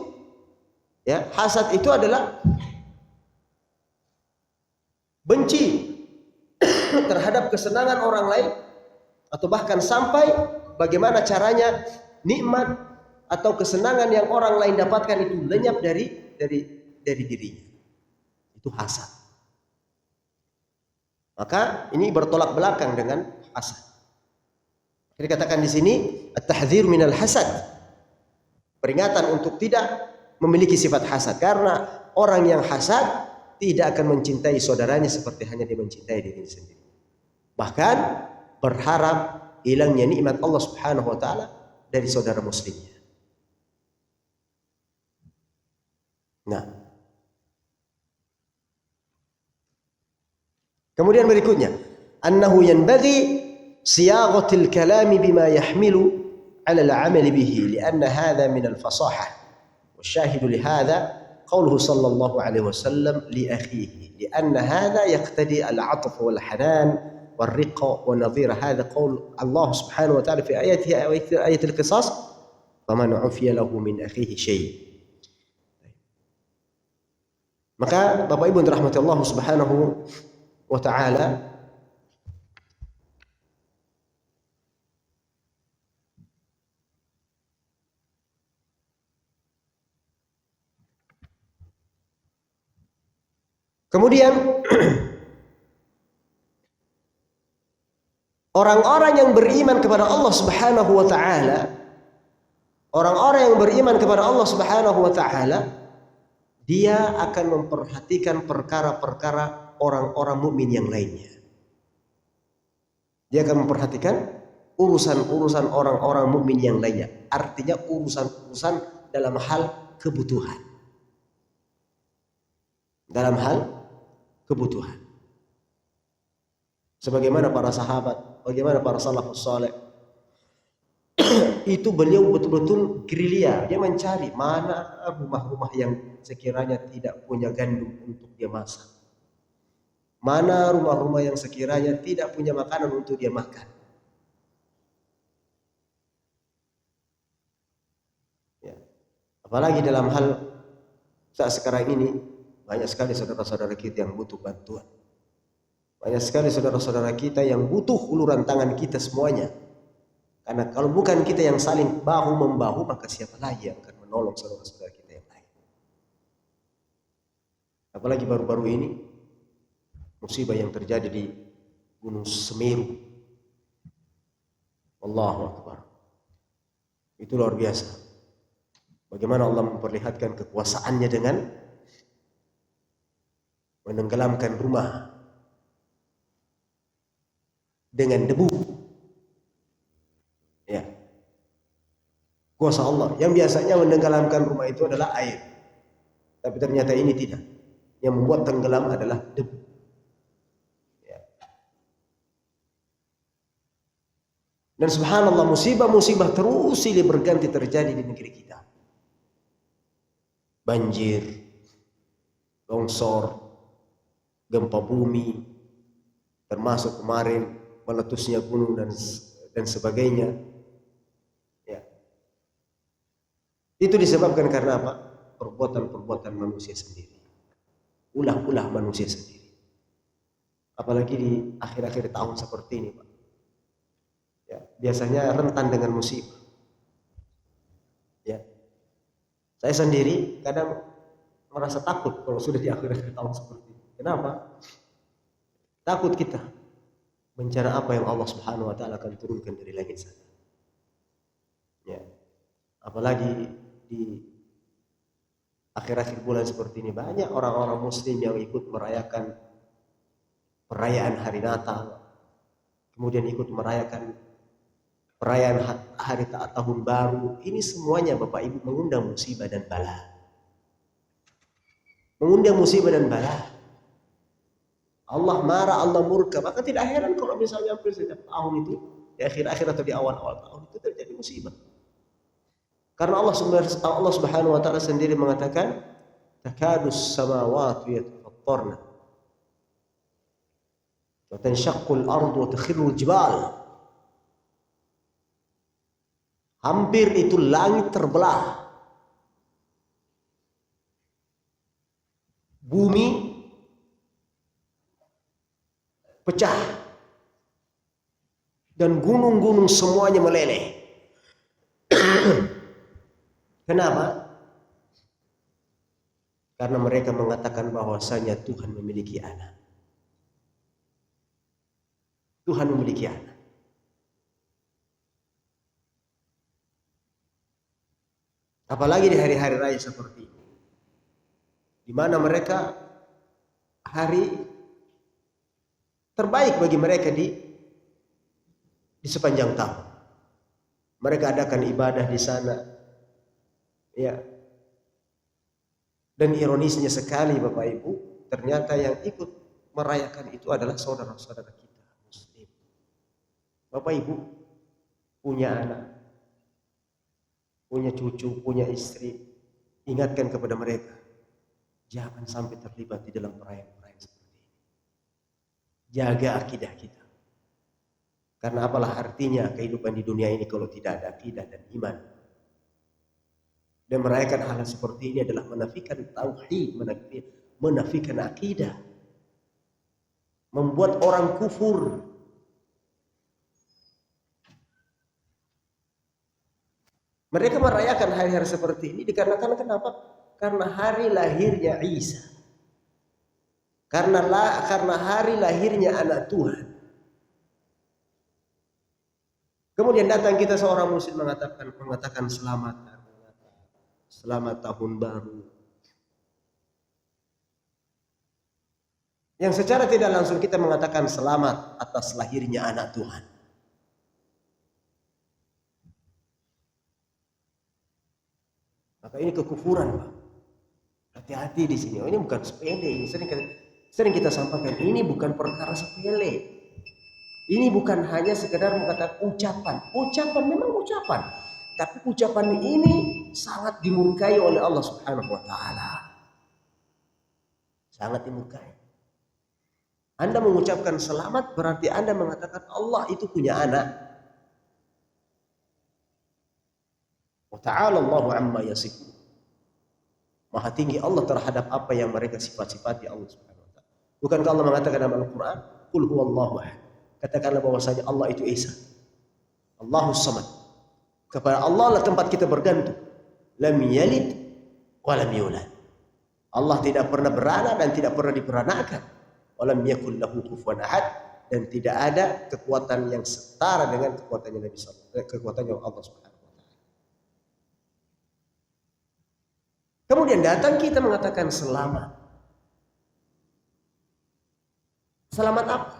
Ya, hasad itu adalah benci terhadap kesenangan orang lain atau bahkan sampai bagaimana caranya nikmat atau kesenangan yang orang lain dapatkan itu lenyap dari dirinya. Itu hasad. Maka ini bertolak belakang dengan hasad. Dikatakan di sini at-tahdzir minal hasad. Peringatan untuk tidak memiliki sifat hasad karena orang yang hasad tidak akan mencintai saudaranya seperti hanya dia mencintai dirinya sendiri. Bahkan berharap hilangnya nikmat Allah Subhanahu wa taala dari saudara muslimnya. Nah. Kemudian berikutnya, annahu yanbaghi siyaghatul kalam bima yahmilu 'ala al-'amal bihi li'anna hadha min al-fasahah. والشاهد لهذا قوله صلى الله عليه وسلم لأخيه لأن هذا يقتضي العطف والحنان والرقة ونظير هذا قول الله سبحانه وتعالى في آية القصاص فمن عفي له من أخيه شيء. Maka Bapak Ibu yang dirahmati Allah Subhanahu wa taala, Kemudian orang-orang yang beriman kepada Allah Subhanahu wa taala, orang-orang yang beriman kepada Allah Subhanahu wa taala, dia akan memperhatikan perkara-perkara orang-orang mukmin yang lainnya. Dia akan memperhatikan urusan-urusan orang-orang mukmin yang lainnya. Artinya urusan-urusan dalam hal kebutuhan. Dalam hal kebutuhan. Sebagaimana para sahabat, bagaimana para salafus saleh, itu beliau betul-betul gerilya. Dia mencari mana rumah-rumah yang sekiranya tidak punya gandum untuk dia masak. Mana rumah-rumah yang sekiranya tidak punya makanan untuk dia makan. Ya. Apalagi dalam hal saat sekarang ini, banyak sekali saudara-saudara kita yang butuh bantuan. Banyak sekali saudara-saudara kita yang butuh uluran tangan kita semuanya. Karena kalau bukan kita yang saling bahu-membahu, maka siapa lagi yang akan menolong saudara-saudara kita yang lain. Apalagi baru-baru ini, musibah yang terjadi di Gunung Semeru. Allahu Akbar. Itu luar biasa. Bagaimana Allah memperlihatkan kekuasaannya dengan menenggelamkan rumah dengan debu. Ya. Kuasa Allah. Yang biasanya menenggelamkan rumah itu adalah air. Tapi ternyata ini tidak. Yang membuat tenggelam adalah debu. Ya. Dan subhanallah, musibah-musibah terus silih berganti terjadi di negeri kita. Banjir, longsor, gempa bumi, termasuk kemarin meletusnya gunung dan sebagainya. Ya. Itu disebabkan karena apa? Perbuatan-perbuatan manusia sendiri. Ulah-ulah manusia sendiri. Apalagi di akhir-akhir tahun seperti ini, Pak. Ya, biasanya rentan dengan musibah. Ya. Saya sendiri kadang merasa takut kalau sudah di akhir-akhir tahun seperti ini. Kenapa? Takut kita bencana apa yang Allah Subhanahu wa taala akan turunkan dari langit sana. Ya. Apalagi di akhir-akhir bulan seperti ini banyak orang-orang muslim yang ikut merayakan perayaan hari Natal. Kemudian ikut merayakan perayaan hari tahun baru. Ini semuanya Bapak Ibu mengundang musibah dan bala. Mengundang musibah dan bala. Allah marah, Allah murka. Maka tidak heran kalau misalnya hampir setiap tahun itu, di akhir-akhir atau di awal-awal tahun itu terjadi musibah. Karena Allah Subhanahu wa taala sendiri mengatakan, takadus samawati yatafattarna wa tanshaqqul ardu wa takhirrul jibal. Hampir itu langit terbelah. Bumi pecah dan gunung-gunung semuanya meleleh. Kenapa? Karena mereka mengatakan bahwasanya Tuhan memiliki anak. Tuhan memiliki anak. Apalagi di hari-hari raya seperti ini, di mana mereka hari terbaik bagi mereka di sepanjang tahun. Mereka adakan ibadah di sana. Ya. Dan ironisnya sekali Bapak Ibu, ternyata yang ikut merayakan itu adalah saudara-saudara kita muslim. Bapak Ibu punya anak, punya cucu, punya istri, ingatkan kepada mereka, jangan sampai terlibat di dalam perayaan-perayaan seperti ini. Jaga akidah kita. Karena apalah artinya kehidupan di dunia ini kalau tidak ada akidah dan iman. Dan merayakan hal seperti ini adalah menafikan tauhid, menafikan akidah. Membuat orang kufur. Mereka merayakan hari-hari seperti ini dikarenakan kenapa? Karena hari lahirnya Isa. karena hari lahirnya anak Tuhan. Kemudian datang kita seorang muslim mengatakan selamat tahun baru. Yang secara tidak langsung kita mengatakan selamat atas lahirnya anak Tuhan. Maka ini kekufuran, Pak. Hati-hati di sini. Oh, ini bukan sepele. Ini sering kita sampaikan. Ini bukan perkara sepele. Ini bukan hanya sekedar mengatakan ucapan. Ucapan memang ucapan. Tapi ucapan ini sangat dimurkai oleh Allah Subhanahu wa taala. Sangat dimurkai. Anda mengucapkan selamat berarti Anda mengatakan Allah itu punya anak. Wa ta'ala Allahu amma yasifun. Maha tinggi Allah terhadap apa yang mereka sifat-sifati Allah Subhanahu wa taala. Bukankah Allah mengatakan dalam Al-Qur'an, "Qul huwallahu ahad." Katakanlah bahwasanya Allah itu Esa. Allahus Samad. Kepada Allah lah tempat kita bergantung. Lam yalid wa lam yulad. Allah tidak pernah beranak dan tidak pernah diperanakan. Wa lam yakul lahu kufuwan ahad, dan tidak ada kekuatan yang setara dengan kekuatannya Nabi sallallahu alaihi wasallam, kekuatannya Allah Subhanahu wa taala. Kemudian datang kita mengatakan selamat. Selamat apa?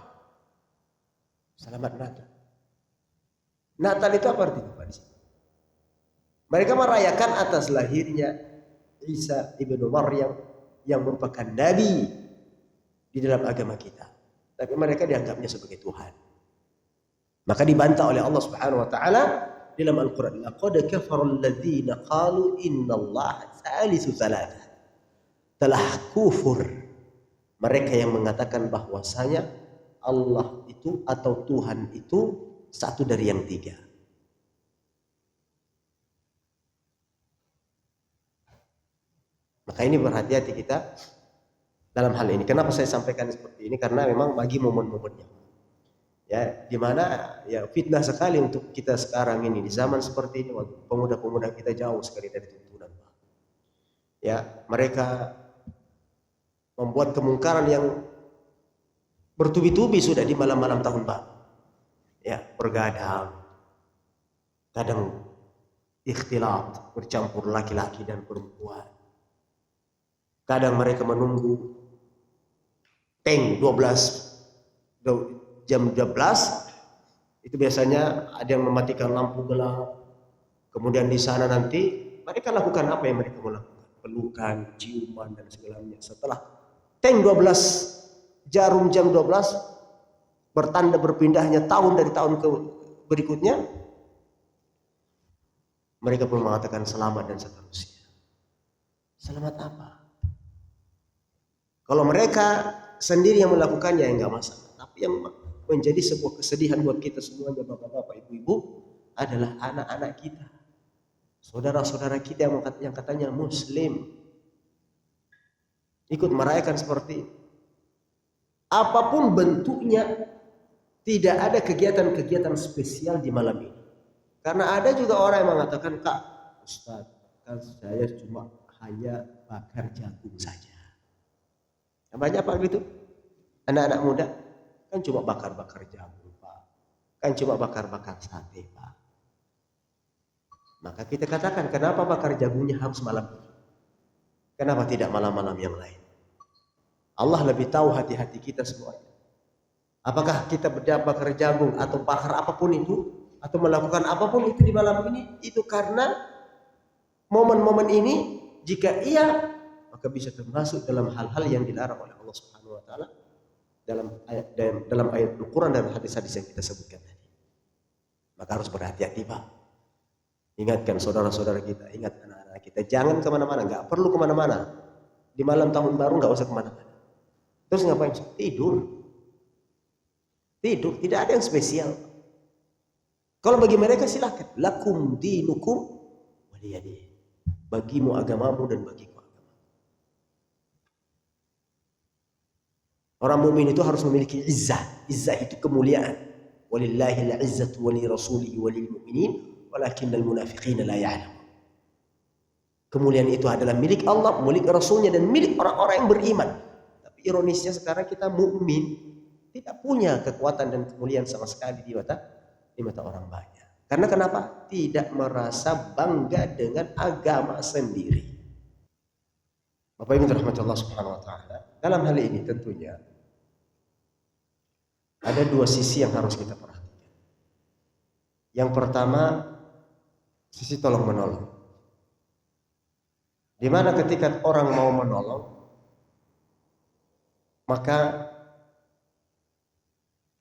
Selamat Natal. Natal itu apa artinya, Pak? Mereka merayakan atas lahirnya Isa ibnu Maryam yang merupakan nabi di dalam agama kita. Tapi mereka dianggapnya sebagai Tuhan. Maka dibantah oleh Allah Subhanahu wa taala dalam Al-Qur'an, "Laqad kafara alladziina qalu innallaha tsalitsu tsalatsa." Telah kufur mereka yang mengatakan bahwasanya Allah itu atau Tuhan itu satu dari yang tiga. Maka ini berhati-hati kita dalam hal ini. Kenapa saya sampaikan seperti ini? Karena memang bagi momen-momennya. Ya, di mana ya fitnah sekali untuk kita sekarang ini di zaman seperti ini, waktu pemuda-pemuda kita jauh sekali dari tuntunan. Ya, mereka membuat kemungkaran yang bertubi-tubi sudah di malam-malam tahun baru. Ya, bergadang. Kadang ikhtilat, bercampur laki-laki dan perempuan. Kadang mereka menunggu tank 12 jam 12 itu biasanya ada yang mematikan lampu gelap. Kemudian di sana nanti mereka lakukan apa yang mereka mau lakukan? Pelukan, ciuman dan segalanya. Setelah tank 12 jarum jam 12 bertanda berpindahnya tahun dari tahun ke berikutnya, mereka pun mengatakan selamat dan seterusnya. Selamat apa? Kalau mereka sendiri yang melakukannya ya enggak masalah. Tapi yang menjadi sebuah kesedihan buat kita semuanya, bapak-bapak, ibu-ibu, adalah anak-anak kita, saudara-saudara kita yang katanya Muslim, ikut merayakan seperti ini. Apapun bentuknya, tidak ada kegiatan-kegiatan spesial di malam ini. Karena ada juga orang yang mengatakan, "Kak, Ustaz, kan saya cuma hanya bakar jagung saja." Banyak Pak gitu. Anak-anak muda kan cuma bakar-bakar jagung, Pak. Kan cuma bakar-bakar sate, Pak. Maka kita katakan, kenapa bakar jagungnya harus malam ini? Kenapa tidak malam-malam yang lain? Allah lebih tahu hati-hati kita semuanya. Apakah kita bakar jagung atau bakar apapun itu, atau melakukan apapun itu di malam ini, itu karena momen-momen ini, jika iya, maka bisa termasuk dalam hal-hal yang dilarang oleh Allah Subhanahu wa taala dalam ayat Al-Qur'an dan hadis-hadis yang kita sebutkan tadi. Maka harus berhati-hati, Pak. Ingatkan saudara-saudara kita, ingat anak-anak kita, jangan kemana-mana, nggak perlu kemana-mana. Di malam tahun baru nggak usah kemana-mana. Terus ngapain? Tidur, tidak ada yang spesial. Kalau bagi mereka silakan, lakum dinukum waliyadin. Bagimu agamamu dan bagiku. Orang mukmin itu harus memiliki izzah. Izzah itu kemuliaan. Walillahil izzatu wa li rasulihi wa lil mu'minin walakinnal munafiqina la ya'lamun. Kemuliaan itu adalah milik Allah, milik Rasulnya dan milik orang-orang yang beriman. Tapi ironisnya sekarang kita mukmin tidak punya kekuatan dan kemuliaan sama sekali di mata orang banyak. Karena kenapa? Tidak merasa bangga dengan agama sendiri. Bapak Ibu rahmat Allah Subhanahu wa taala. Dalam hal ini tentunya ada dua sisi yang harus kita perhatikan. Yang pertama, sisi tolong menolong. Di mana ketika orang mau menolong, maka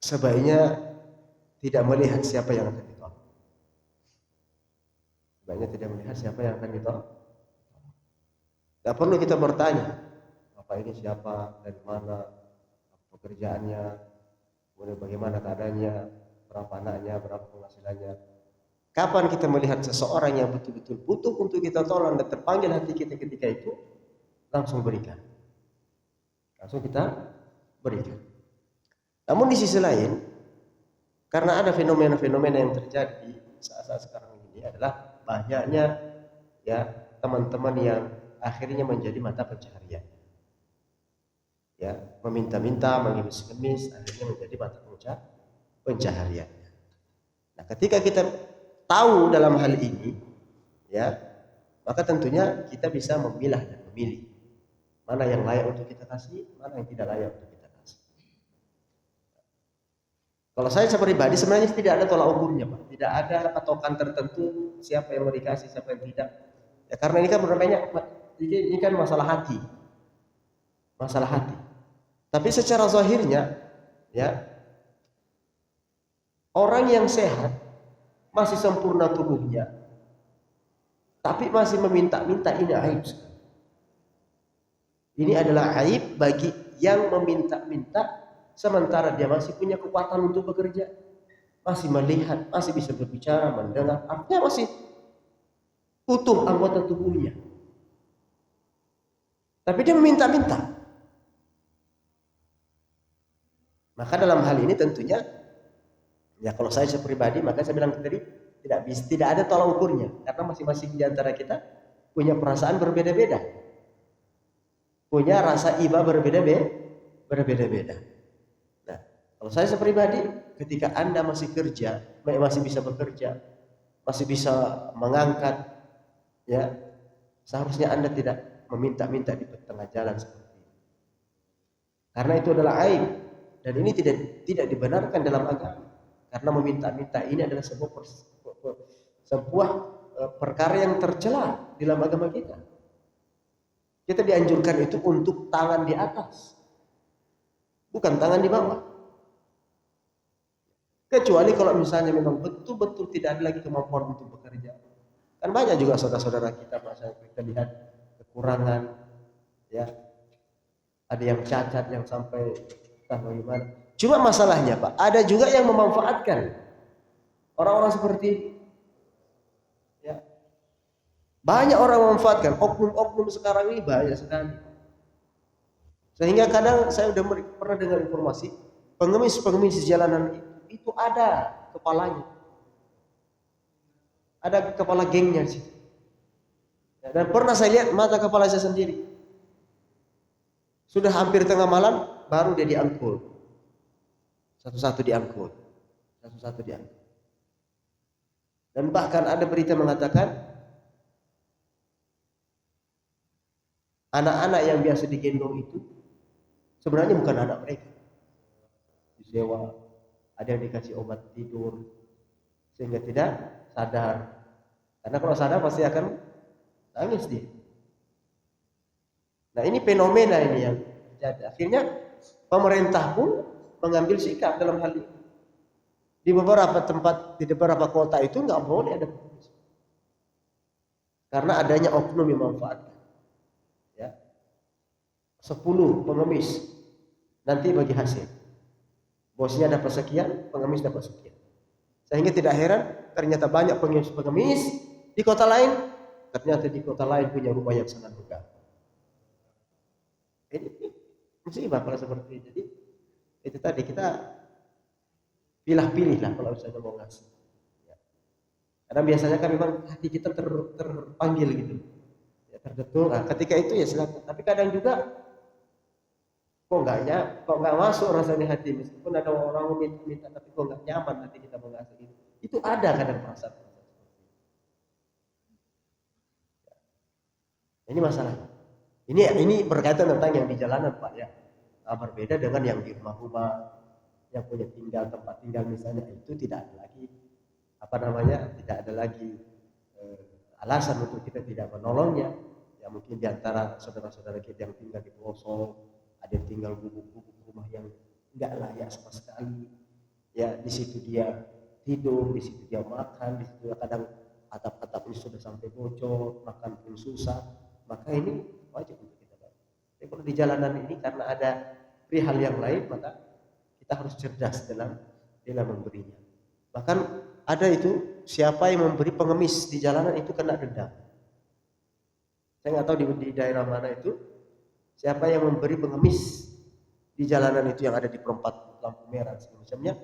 sebaiknya tidak melihat siapa yang akan ditolong. Sebaiknya tidak melihat siapa yang akan ditolong. Tidak perlu kita bertanya, Bapak ini siapa, dari mana, pekerjaannya, kemudian bagaimana keadaannya, berapa anaknya, berapa penghasilannya. Kapan kita melihat seseorang yang betul-betul butuh untuk kita tolong dan terpanggil hati kita ketika itu, langsung berikan. Langsung kita berikan. Namun di sisi lain, karena ada fenomena-fenomena yang terjadi saat-saat sekarang ini adalah banyaknya ya teman-teman yang akhirnya menjadi mata pencaharian. Ya, meminta-minta, mengemis-ngemis, akhirnya menjadi mata pencaharian. Nah, ketika kita tahu dalam hal ini, ya, maka tentunya kita bisa memilah dan memilih mana yang layak untuk kita kasih, mana yang tidak layak untuk kita kasih. Kalau saya pribadi sebenarnya tidak ada tolak ukurnya, Pak. Tidak ada patokan tertentu siapa yang mau dikasih, siapa yang tidak. Ya, karena ini kan banyak, ini kan masalah hati. Masalah hati. Tapi secara zahirnya, ya, orang yang sehat masih sempurna tubuhnya, tapi masih meminta-minta, ini aib. Ini adalah aib bagi yang meminta-minta sementara dia masih punya kekuatan untuk bekerja, masih melihat, masih bisa berbicara, mendengar, artinya masih utuh anggota tubuhnya. Tapi dia meminta-minta. Maka dalam hal ini tentunya, ya kalau saya pribadi, maka saya bilang tadi tidak ada tolak ukurnya, karena masing-masing di antara kita punya perasaan berbeda-beda, punya rasa iba berbeda-beda. Nah, kalau saya pribadi, ketika Anda masih kerja, masih bisa bekerja, masih bisa mengangkat, ya seharusnya Anda tidak meminta-minta di tengah jalan seperti ini, karena itu adalah aib dan ini tidak dibenarkan dalam agama. Karena meminta-minta ini adalah sebuah perkara yang tercela di dalam agama kita. Kita dianjurkan itu untuk tangan di atas, bukan tangan di bawah. Kecuali kalau misalnya memang betul-betul tidak ada lagi kemampuan untuk bekerja. Kan banyak juga saudara-saudara kita, masa kita lihat kekurangan, ya, ada yang cacat yang sampai entah bagaimana. Cuma masalahnya, Pak, ada juga yang memanfaatkan orang-orang seperti ini. Ya. Banyak orang memanfaatkan, oknum-oknum sekarang ini banyak sekali. Sehingga kadang saya sudah pernah dengar informasi, pengemis di jalanan itu ada kepalanya. Ada kepala gengnya sih. Dan pernah saya lihat mata kepala saya sendiri. Sudah hampir tengah malam baru dia diangkut. Satu-satu diangkut. Dan bahkan ada berita mengatakan anak-anak yang biasa digendong itu sebenarnya bukan anak mereka. Disewa, ada yang dikasih obat tidur sehingga tidak sadar. Karena kalau sadar pasti akan nangis dia. Nah, ini fenomena ini yang terjadi. Akhirnya pemerintah pun mengambil sikap dalam hal ini. Di beberapa tempat, di beberapa kota itu nggak boleh ada pengemis. Karena adanya oknum yang memanfaatkan. Ya. 10 pengemis nanti bagi hasil. Bosnya dapat sekian, pengemis dapat sekian. Sehingga tidak heran ternyata banyak pengemis di kota lain, ternyata di kota lain punya rumah yang sangat megah. Ini musibah kalau seperti itu. Jadi itu tadi kita pilih-pilih lah kalau misalnya mau ngasih. Ya. Karena biasanya kan memang hati kita terpanggil gitu, ya, terdetuk. Nah, ketika itu ya silakan. Tapi kadang juga kok nggak masuk rasanya hati, meskipun ada orang minta tapi kok nggak nyaman nanti kita mengasuh itu ada kadang perasaan. Ini masalahnya. Ini berkaitan tentang yang di jalanan Pak ya. Berbeda dengan yang di rumah-rumah, yang punya tempat tinggal misalnya, itu tidak ada lagi tidak ada lagi alasan untuk kita tidak menolongnya. Ya mungkin di antara saudara-saudara kita yang tinggal di pelosok, ada yang tinggal gubuk-gubuk rumah yang nggak layak sama sekali. Ya di situ dia tidur, di situ dia makan, di situ kadang atap-atap ini sudah sampai bocor, makan pun susah. Maka ini wajib untuk kita bantu. Tapi kalau di jalanan ini karena ada perihal yang lain, maka kita harus cerdas dalam memberinya. Bahkan ada itu siapa yang memberi pengemis di jalanan itu kena denda. Saya nggak tahu di daerah mana itu, siapa yang memberi pengemis di jalanan itu yang ada di perempat lampu merah semacamnya,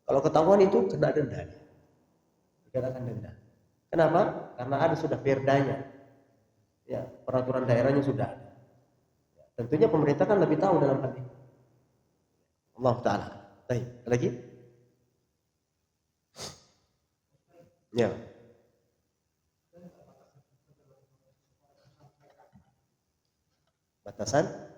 kalau ketahuan itu kena denda, dikenakan denda. Kenapa? Karena ada sudah perdanya, ya peraturan daerahnya sudah ada. Ya, tentunya pemerintah kan lebih tahu dalam hal ini. Allah Taala. Baik, lagi? Ya. Batasan?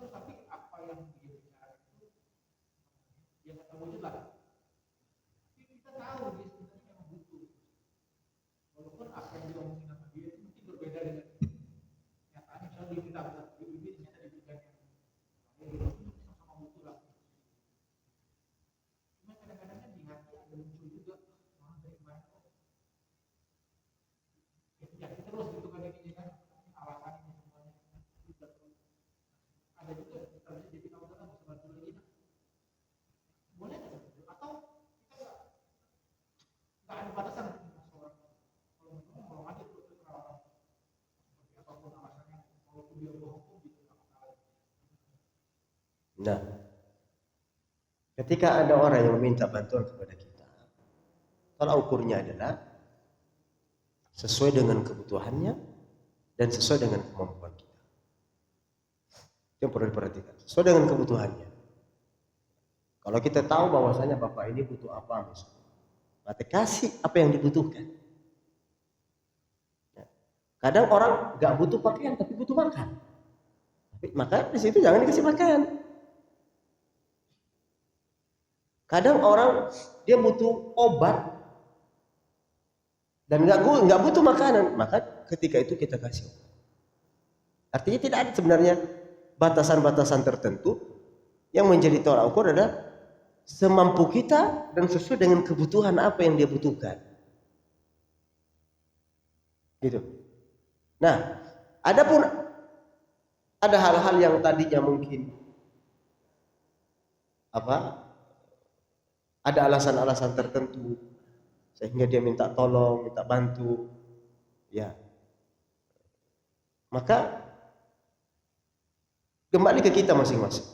Tapi apa yang dia bicara itu yang kata wujud lah. Tapi kita tahu dia sebenarnya memang butuh. Walaupun apa yang diomongin sama dia itu mungkin berbeda dengan nyatanya. Misalnya dia minta ini ternyata diberikan yang lain, sama-sama butuh lah. Cuma kadang-kadang kan di hati ada muncul juga orang dari kemarin kok yakin terus gitu kan ini kan alasan ini semuanya ada juga terjadi jadi kalau kita mau bantu lagi boleh nggak atau kita nggak ada batasan seorang kalau ngomong aja terus alasan seperti apapun alasannya kalau dia bohong pun gitu nggak masalah. Nah, ketika ada orang yang meminta bantuan kepada kita, tolak ukurnya adalah sesuai dengan kebutuhannya dan sesuai dengan kemampuan kita. Itu yang perlu diperhatikan. Sesuai dengan kebutuhannya. Kalau kita tahu bahwasanya bapak ini butuh apa misalnya, maka kasih apa yang dibutuhkan. Ya. Kadang orang nggak butuh pakaian tapi butuh makan. Maka di situ jangan dikasih makan. Kadang orang dia butuh obat dan nggak butuh makanan, maka ketika itu kita kasih. Artinya tidak ada sebenarnya batasan-batasan tertentu. Yang menjadi tolak ukur adalah semampu kita dan sesuai dengan kebutuhan apa yang dia butuhkan. Gitu. Nah, adapun ada hal-hal yang tadinya mungkin ada alasan-alasan tertentu sehingga dia minta tolong, minta bantu, ya. Maka kembali ke kita masing-masing.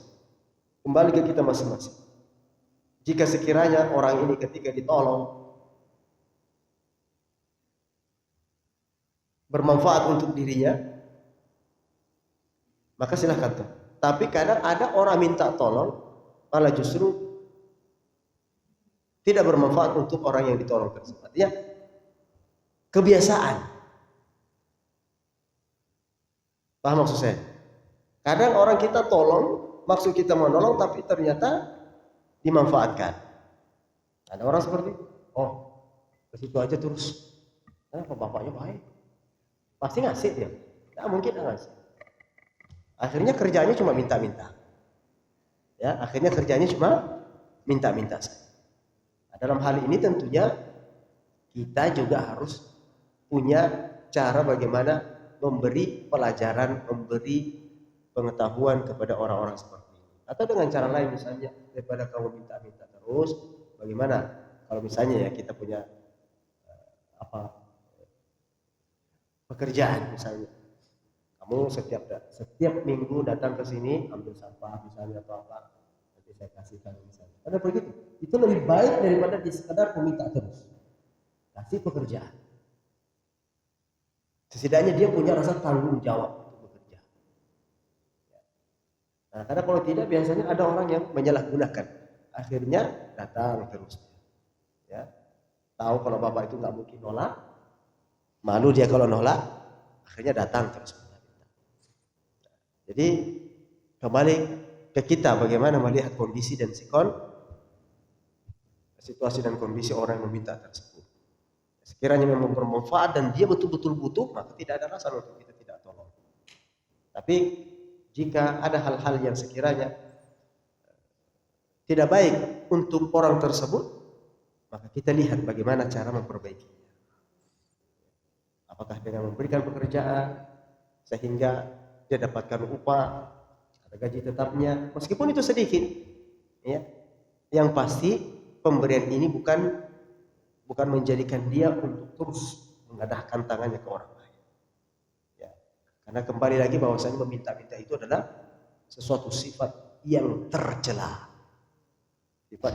Kembali ke kita masing-masing. Jika sekiranya orang ini ketika ditolong bermanfaat untuk dirinya, maka silahkan tuh. Tapi kadang ada orang minta tolong malah justru tidak bermanfaat untuk orang yang ditolong tersebut. Artinya kebiasaan. Paham maksud saya? Kadang orang kita tolong, maksud kita menolong, tapi ternyata dimanfaatkan. Ada orang seperti, oh ke situ aja terus. Kenapa bapaknya baik? Pasti ngasih dia. Nggak mungkin ngasih. Akhirnya kerjanya cuma minta-minta. Ya, akhirnya kerjanya cuma minta-minta saja. Dalam hal ini tentunya kita juga harus punya cara bagaimana memberi pelajaran, memberi pengetahuan kepada orang-orang seperti ini. Atau dengan cara lain misalnya, daripada kamu minta-minta terus, bagaimana kalau misalnya ya kita punya pekerjaan misalnya, Kamu setiap minggu datang ke sini ambil sampah misalnya atau apa, nanti saya kasihkan misalnya. Karena begitu, itu lebih baik daripada di sekadar meminta terus. Kasih pekerjaan. Setidaknya dia punya rasa tanggung jawab untuk bekerja. Nah, karena kalau tidak biasanya ada orang yang menyalahgunakan. Akhirnya datang terus. Ya, tahu kalau bapak itu nggak mungkin nolak, malu dia kalau nolak, akhirnya datang terus. Jadi kembali ke kita bagaimana melihat kondisi dan situasi dan kondisi orang yang meminta tersebut. Sekiranya memang bermanfaat dan dia betul-betul butuh, maka tidak ada alasan untuk kita tidak tolong. Tapi jika ada hal-hal yang sekiranya tidak baik untuk orang tersebut, maka kita lihat bagaimana cara memperbaikinya. Apakah dengan memberikan pekerjaan sehingga dia dapatkan upah, ada gaji tetapnya, meskipun itu sedikit, ya. Yang pasti pemberian ini bukan menjadikan dia untuk terus mengadahkan tangannya ke orang lain. Ya. Karena kembali lagi bahwasanya meminta-minta itu adalah sesuatu sifat yang tercela, sifat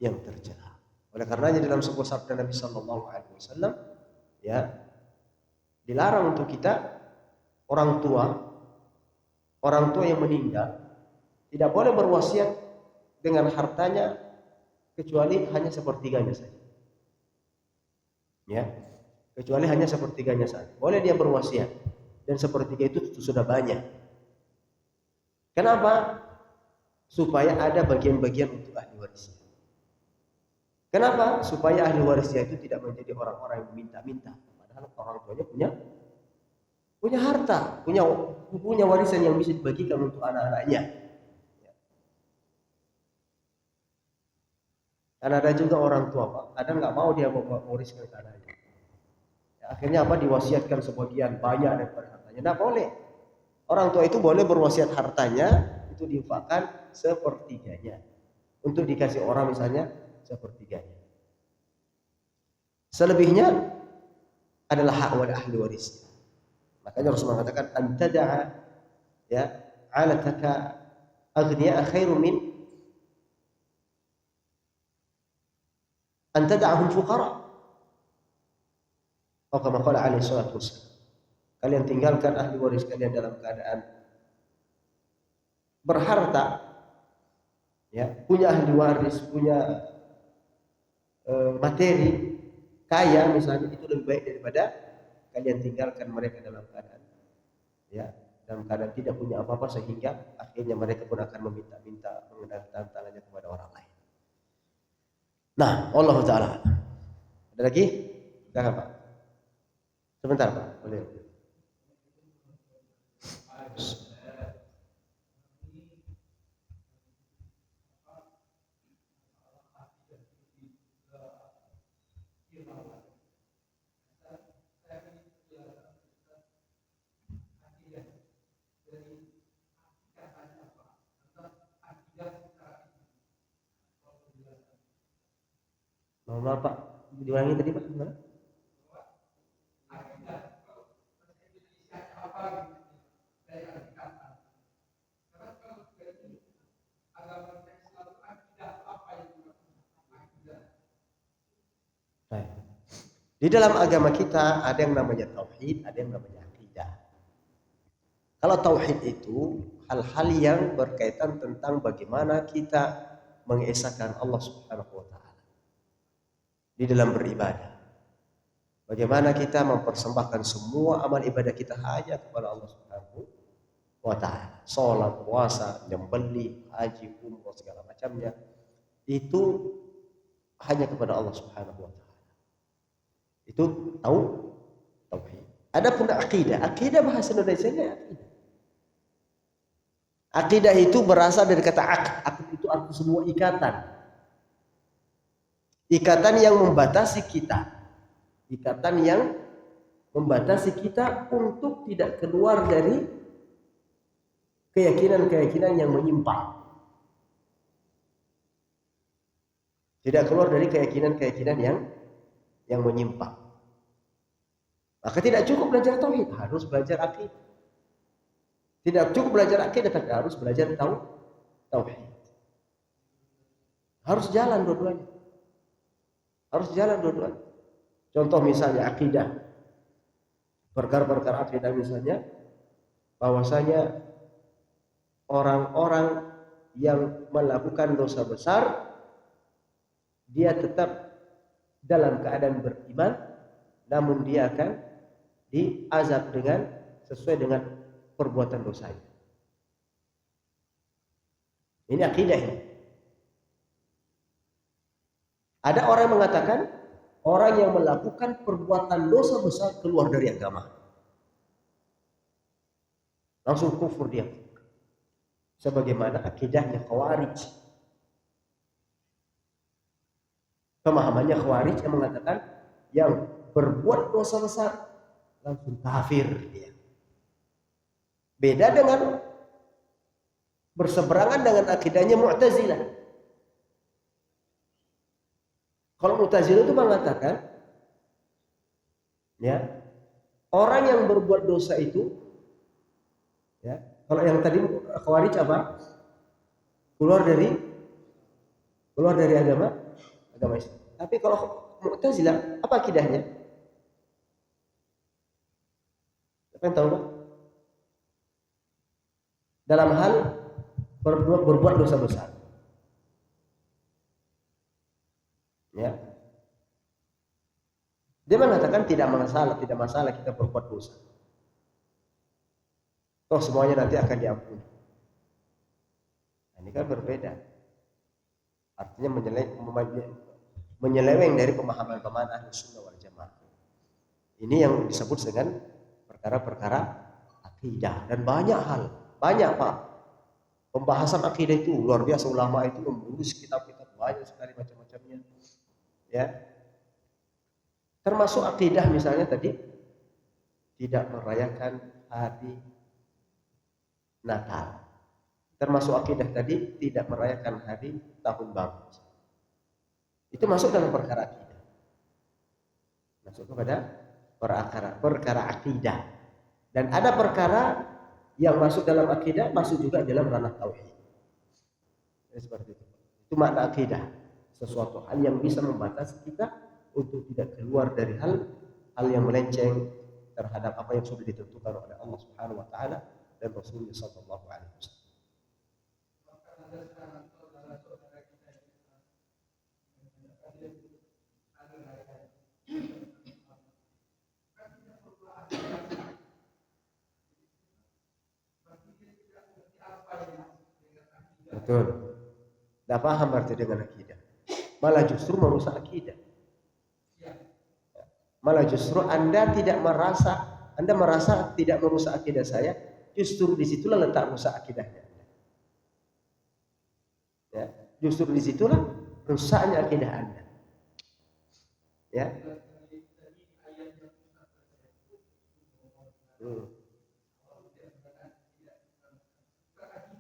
yang tercela. Oleh karenanya dalam sebuah sabda Nabi Sallallahu Alaihi Wasallam, ya, dilarang untuk kita orang tua yang meninggal tidak boleh berwasiat dengan hartanya kecuali hanya sepertiganya saja. Ya, kecuali hanya sepertiganya saja. Boleh dia berwasiat dan sepertiga itu sudah banyak. Kenapa? Supaya ada bagian-bagian untuk ahli warisnya. Kenapa? Supaya ahli warisnya itu tidak menjadi orang-orang yang meminta-minta. Padahal orang tuanya punya harta, punya warisan yang bisa dibagikan untuk anak-anaknya. Karena ada juga orang tua, Pak, kadang nggak mau dia mewariskan ke anaknya. Ya, akhirnya apa? Diwasiatkan sebagian banyak daripada hartanya. Nah, boleh. Orang tua itu boleh berwasiat hartanya itu diinfakkan sepertiganya untuk dikasih orang misalnya sepertiganya. Selebihnya adalah hak ahli warisnya. Makanya Rasulullah mengatakan antada'a ya alataka aghniya khairum min antada'ahum fuqara. Atau kama qala alaihi salatu wassalam. Kalian tinggalkan ahli waris kalian dalam keadaan berharta, ya, punya ahli waris, punya materi, kaya misalnya, itu lebih baik daripada kalian tinggalkan mereka dalam keadaan, ya, dalam keadaan tidak punya apa-apa sehingga akhirnya mereka pun akan meminta-minta, menghendakkan tangannya kepada orang lain. Nah, Allah Taala. Ada lagi? Enggak, Pak? Sebentar, Pak. Boleh. Mohon maaf, Pak. Diulangi tadi, Pak. Gimana? Di dalam agama kita ada yang namanya tauhid, ada yang namanya akidah. Kalau tauhid itu hal-hal yang berkaitan tentang bagaimana kita mengesahkan Allah Subhanahu wa taala di dalam beribadah. Bagaimana kita mempersembahkan semua amal ibadah kita hanya kepada Allah Subhanahu wa taala. Salat, puasa, nyembelih, haji, umrah, segala macamnya itu hanya kepada Allah Subhanahu wa taala. Itu tauhid. Adapun akidah bahasa Indonesianya akidah. Akidah itu berasal dari kata akid itu arti semua ikatan. Ikatan yang membatasi kita. Ikatan yang membatasi kita untuk tidak keluar dari keyakinan-keyakinan yang menyimpang. Tidak keluar dari keyakinan-keyakinan yang menyimpang. Maka tidak cukup belajar tauhid, harus belajar akidah. Tidak cukup belajar akidah, tapi harus belajar tauhid. Harus jalan dua-duanya. Harus jalan dua-duanya. Contoh misalnya akidah. Perkara-perkara akidah misalnya bahwasanya orang-orang yang melakukan dosa besar dia tetap dalam keadaan beriman, namun dia akan diazab dengan sesuai dengan perbuatan dosanya. Ini akidah ini. Ada orang yang mengatakan orang yang melakukan perbuatan dosa besar keluar dari agama. Langsung kufur dia. Sebagaimana akidahnya Khawarij. Pemahamannya Khawarij yang mengatakan yang berbuat dosa besar langsung kafir dia. Beda dengan berseberangan dengan akidahnya Mu'tazilah. Kalau Mu'tazilah itu mengatakan ya, orang yang berbuat dosa itu ya, kalau yang tadi Khawarij apa? Keluar dari agama Islam. Tapi kalau Mu'tazilah apa akidahnya? Siapa yang tahu, Pak? Dalam hal berbuat dosa besar. Ya. Dia mengatakan tidak masalah kita berbuat dosa. Toh semuanya nanti akan diampuni. Nah, ini kan berbeda. Artinya menyeleweng dari pemahaman Ahlus Sunnah wal Jamaah. Ini yang disebut dengan perkara-perkara akidah, dan banyak Pak. Pembahasan akidah itu luar biasa, ulama itu menulis kitab-kitab banyak sekali macam-macamnya. Ya. Termasuk akidah misalnya tadi tidak merayakan hari Natal. Termasuk akidah tadi tidak merayakan hari tahun baru. Itu masuk dalam perkara akidah. Masuk kepada perkara akidah. Dan ada perkara yang masuk dalam akidah, masuk juga dalam ranah tauhid. Seperti itu. Itu makna akidah. Sesuatu hal yang bisa membatasi kita untuk tidak keluar dari hal yang melenceng terhadap apa yang sudah ditentukan oleh Allah Subhanahu wa taala dan Rasulullah sallallahu alaihi wasallam. Betul. Tidak paham arti dengan akidah. Malah justru merusak akidah. Malah justru Anda merasa tidak merusak akidah saya, justru disitulah letak rusak akidahnya. Ya, justru disitulah rusaknya akidah Anda. Ya.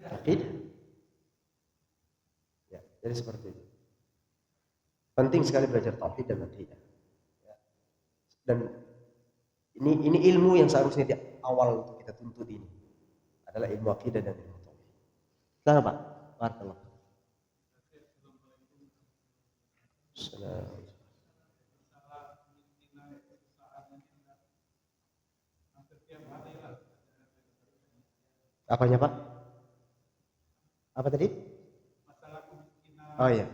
Akidah. Ya, jadi seperti itu. Penting sekali belajar tauhid dan akidah. Dan ini ilmu yang seharusnya di awal untuk kita tuntut ini adalah ilmu akidah dan ilmu tauhid. Kenapa, Pak? Barakallah. Assalamualaikum. Apanya, Pak? Apa tadi? Oh iya.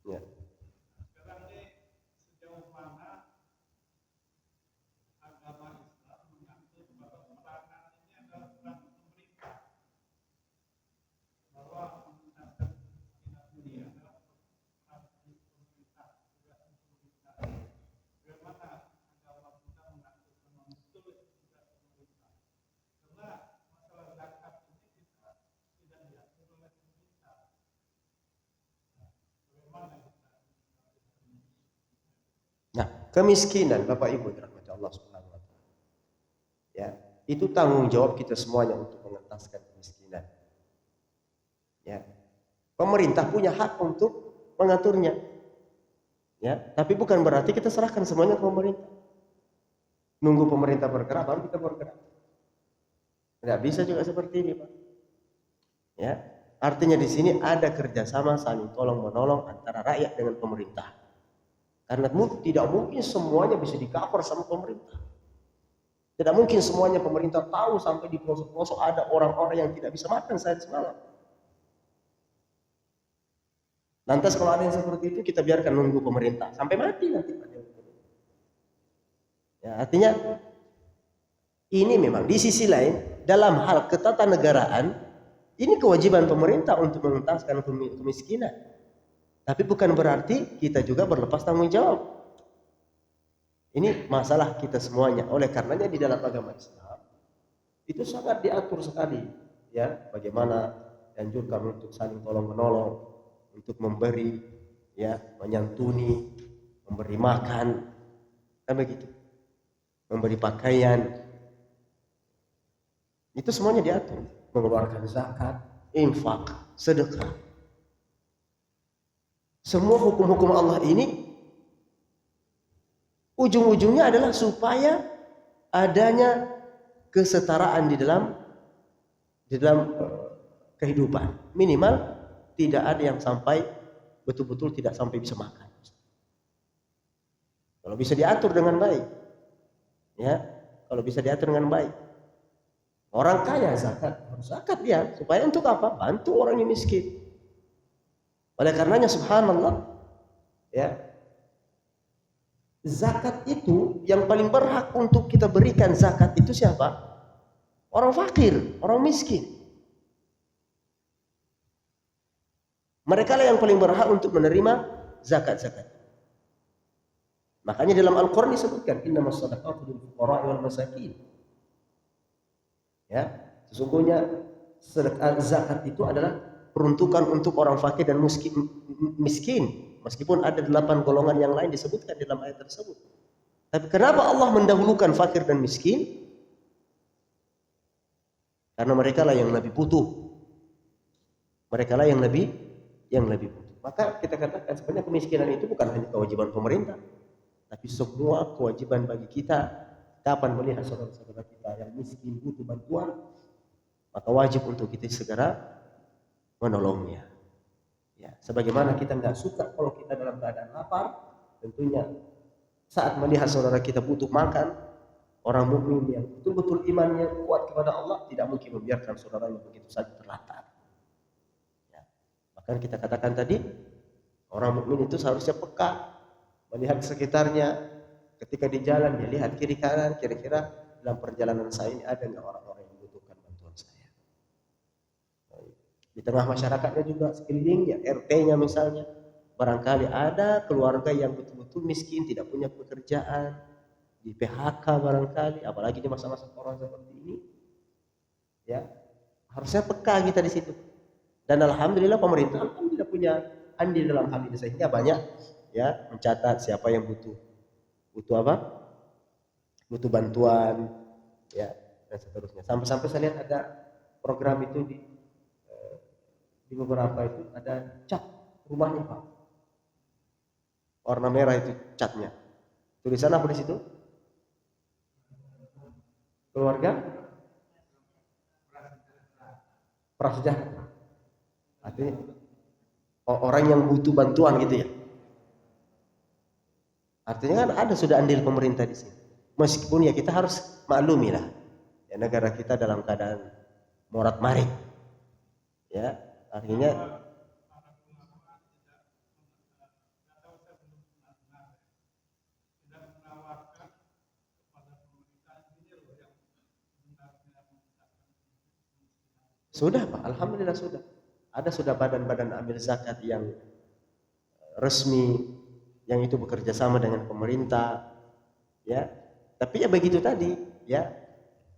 Ya. Sekarang ini sejauh mana agama Islam mengatur bahwa peranan ini adalah peran pemerintah, bahwa mengingatkan dunia adalah peran pemerintah, tugas pemerintah. Bagaimana agama kita mengatur betul tugas pemerintah? Karena masalah zakat ini kita tidak diatur oleh pemerintah. Nah, kemiskinan Bapak Ibu dirahmati Allah Subhanahu wa taala. Ya, itu tanggung jawab kita semuanya untuk mengentaskan kemiskinan. Ya. Pemerintah punya hak untuk mengaturnya. Ya, tapi bukan berarti kita serahkan semuanya ke pemerintah. Nunggu pemerintah bergerak baru kita bergerak. Tidak bisa juga seperti ini, Pak. Ya, artinya di sini ada kerjasama saling tolong menolong antara rakyat dengan pemerintah. Karena tidak mungkin semuanya bisa di-cover sama pemerintah. Tidak mungkin semuanya pemerintah tahu sampai di pelosok-pelosok ada orang-orang yang tidak bisa makan sehari semalam. Lantas kalau ada yang seperti itu kita biarkan nunggu pemerintah sampai mati nanti. Ya, artinya ini memang di sisi lain dalam hal ketatanegaraan ini kewajiban pemerintah untuk menuntaskan kemiskinan. Tapi bukan berarti kita juga berlepas tanggung jawab. Ini masalah kita semuanya. Oleh karenanya di dalam agama Islam itu sangat diatur sekali, ya, bagaimana dianjurkan untuk saling tolong menolong, untuk memberi, ya, menyantuni, memberi makan, kan begitu, memberi pakaian, itu semuanya diatur. Mengeluarkan zakat, infak, sedekah, semua hukum-hukum Allah ini ujung-ujungnya adalah supaya adanya kesetaraan di dalam kehidupan. Minimal tidak ada yang sampai betul-betul tidak sampai bisa makan. Kalau bisa diatur dengan baik, ya, kalau bisa diatur dengan baik. Orang kaya zakat, harus zakat dia supaya untuk apa? Bantu orang yang miskin. Oleh karenanya subhanallah, ya, zakat itu yang paling berhak untuk kita berikan zakat itu siapa? Orang fakir, orang miskin. Mereka lah yang paling berhak untuk menerima zakat-zakat. Makanya dalam Al-Qur'an disebutkan innamas shadaqatu lil fuqara'i wal masakin. Ya, sesungguhnya zakat itu adalah peruntukan untuk orang fakir dan miskin. Meskipun ada 8 golongan yang lain disebutkan dalam ayat tersebut. Tapi kenapa Allah mendahulukan fakir dan miskin? Karena mereka lah yang lebih butuh. Mereka lah yang lebih butuh. Maka kita katakan sebenarnya kemiskinan itu bukan hanya kewajiban pemerintah, tapi semua kewajiban bagi kita. Kapan melihat saudara-saudara kita yang miskin butuh bantuan, maka wajib untuk kita segera menolongnya. Ya, sebagaimana kita nggak suka kalau kita dalam keadaan lapar, tentunya saat melihat saudara kita butuh makan, orang mukmin yang betul-betul imannya kuat kepada Allah tidak mungkin membiarkan saudaranya begitu saja terlantar. Ya, bahkan kita katakan tadi, orang mukmin itu seharusnya peka, melihat sekitarnya. Ketika di jalan dia lihat kiri kanan, kira-kira dalam perjalanan saya ini ada nggak orang-orang yang membutuhkan bantuan saya. Di tengah masyarakatnya juga sekelilingnya, RT-nya misalnya, barangkali ada keluarga yang betul-betul miskin, tidak punya pekerjaan, di PHK barangkali, apalagi di masa-masa corona seperti ini, ya harusnya peka kita di situ. Dan alhamdulillah pemerintah alhamdulillah punya andil dalam hal ini sehingga banyak, ya, mencatat siapa yang butuh apa? Butuh bantuan, ya, dan seterusnya. Sampai-sampai saya lihat ada program itu di beberapa itu ada cat rumahnya, Pak. Warna merah itu catnya. Tulisan apa di situ? Keluarga prasejahtera. Artinya orang yang butuh bantuan gitu ya. Artinya kan ada sudah andil pemerintah di sini. Meskipun ya kita harus maklumi lah, ya, negara kita dalam keadaan morat-marit, ya, artinya sudah, Pak, alhamdulillah sudah. Ada sudah badan-badan ambil zakat yang resmi, yang itu bekerja sama dengan pemerintah, ya. Tapi ya begitu tadi, ya,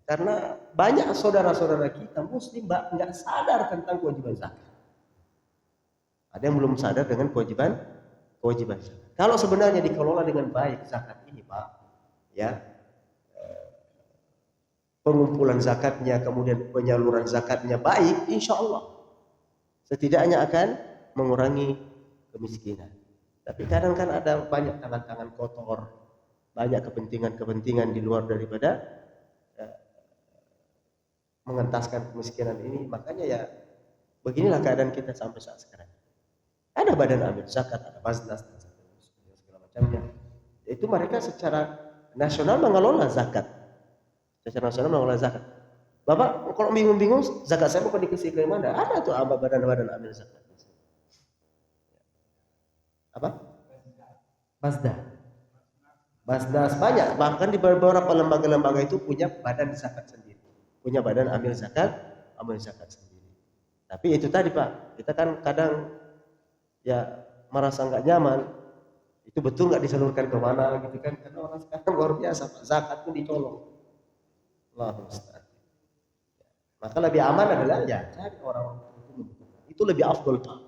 karena banyak saudara-saudara kita muslim nggak sadar tentang kewajiban zakat. Ada yang belum sadar dengan kewajiban zakat. Kalau sebenarnya dikelola dengan baik zakat ini, Pak, ya, pengumpulan zakatnya kemudian penyaluran zakatnya baik, insya Allah setidaknya akan mengurangi kemiskinan. Tapi kadang kan ada banyak tangan-tangan kotor, banyak kepentingan-kepentingan di luar daripada mengentaskan kemiskinan ini. Makanya ya beginilah keadaan kita sampai saat sekarang. Ada badan amil zakat, ada Basnas dan segala macamnya. Itu mereka secara nasional mengelola zakat. Secara nasional mengelola zakat. Bapak kalau bingung-bingung zakat saya mau dikasih ke mana? Ada tuh badan-badan amil zakat. Apa? Basnas banyak, bahkan di beberapa lembaga-lembaga itu punya badan zakat sendiri, punya badan amil zakat sendiri. Tapi itu tadi Pak, kita kan kadang ya merasa nggak nyaman, itu betul nggak disalurkan ke mana gitu kan, karena orang sekarang luar biasa Pak, zakat pun dicolong. Allahu musta'an. Maka lebih aman adalah ya cari orang itu lebih afdol Pak.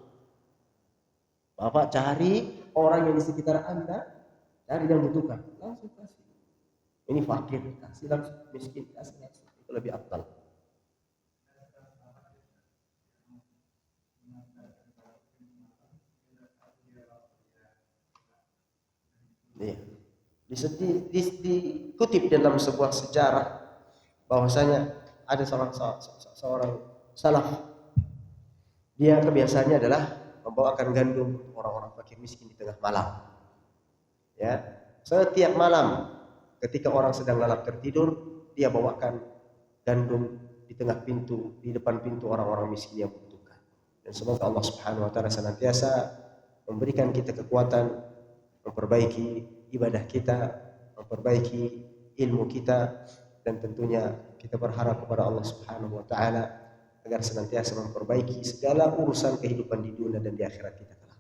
Bapak cari orang yang di sekitar Anda, cari yang butuhkan, langsung kasih. Ini fakir, kasih langsung, miskin, kasih langsung. Itu lebih afdal. Iya. Dikutip dalam sebuah sejarah bahwasanya ada seorang salaf. Dia kebiasaannya adalah membawakan gandum orang-orang fakir miskin di tengah malam. Ya, setiap malam ketika orang sedang lalap tertidur, dia bawakan gandum di tengah pintu, di depan pintu orang-orang miskin yang membutuhkan. Dan semoga Allah Subhanahu wa taala senantiasa memberikan kita kekuatan, memperbaiki ibadah kita, memperbaiki ilmu kita, dan tentunya kita berharap kepada Allah Subhanahu wa taala agar senantiasa memperbaiki segala urusan kehidupan di dunia dan di akhirat kita kelak.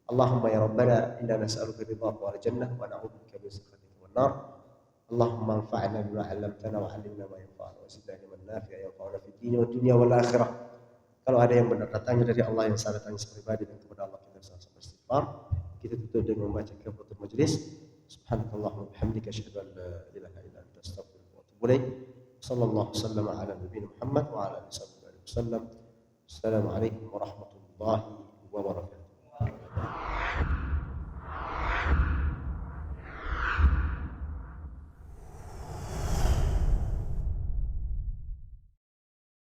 Allahumma ya Rabbana inna nas'aluka ridhaka wal jannah wa na'udzubika min sakhatika wan nar. Allahumma anfa'na bima 'allamtana wa 'allimna ma yanfa'una wa zidna ilman nafi'a yanfa'una fid din wa dunya wal akhirah. Kalau ada yang benar datangnya dari Allah, yang salah datangnya pribadi, dan kepada Allah kita sama-sama istighfar. Kita tutup dengan membaca kafaratul majlis. Subhanakallahumma wa bihamdika asyhadu an la ilaha illa anta astaghfiruka wa atubu ilaik. Sallallahu wasallam ala nabiyina Muhammad wa ala alihi wasallam. Assalamualaikum warahmatullahi wabarakatuh.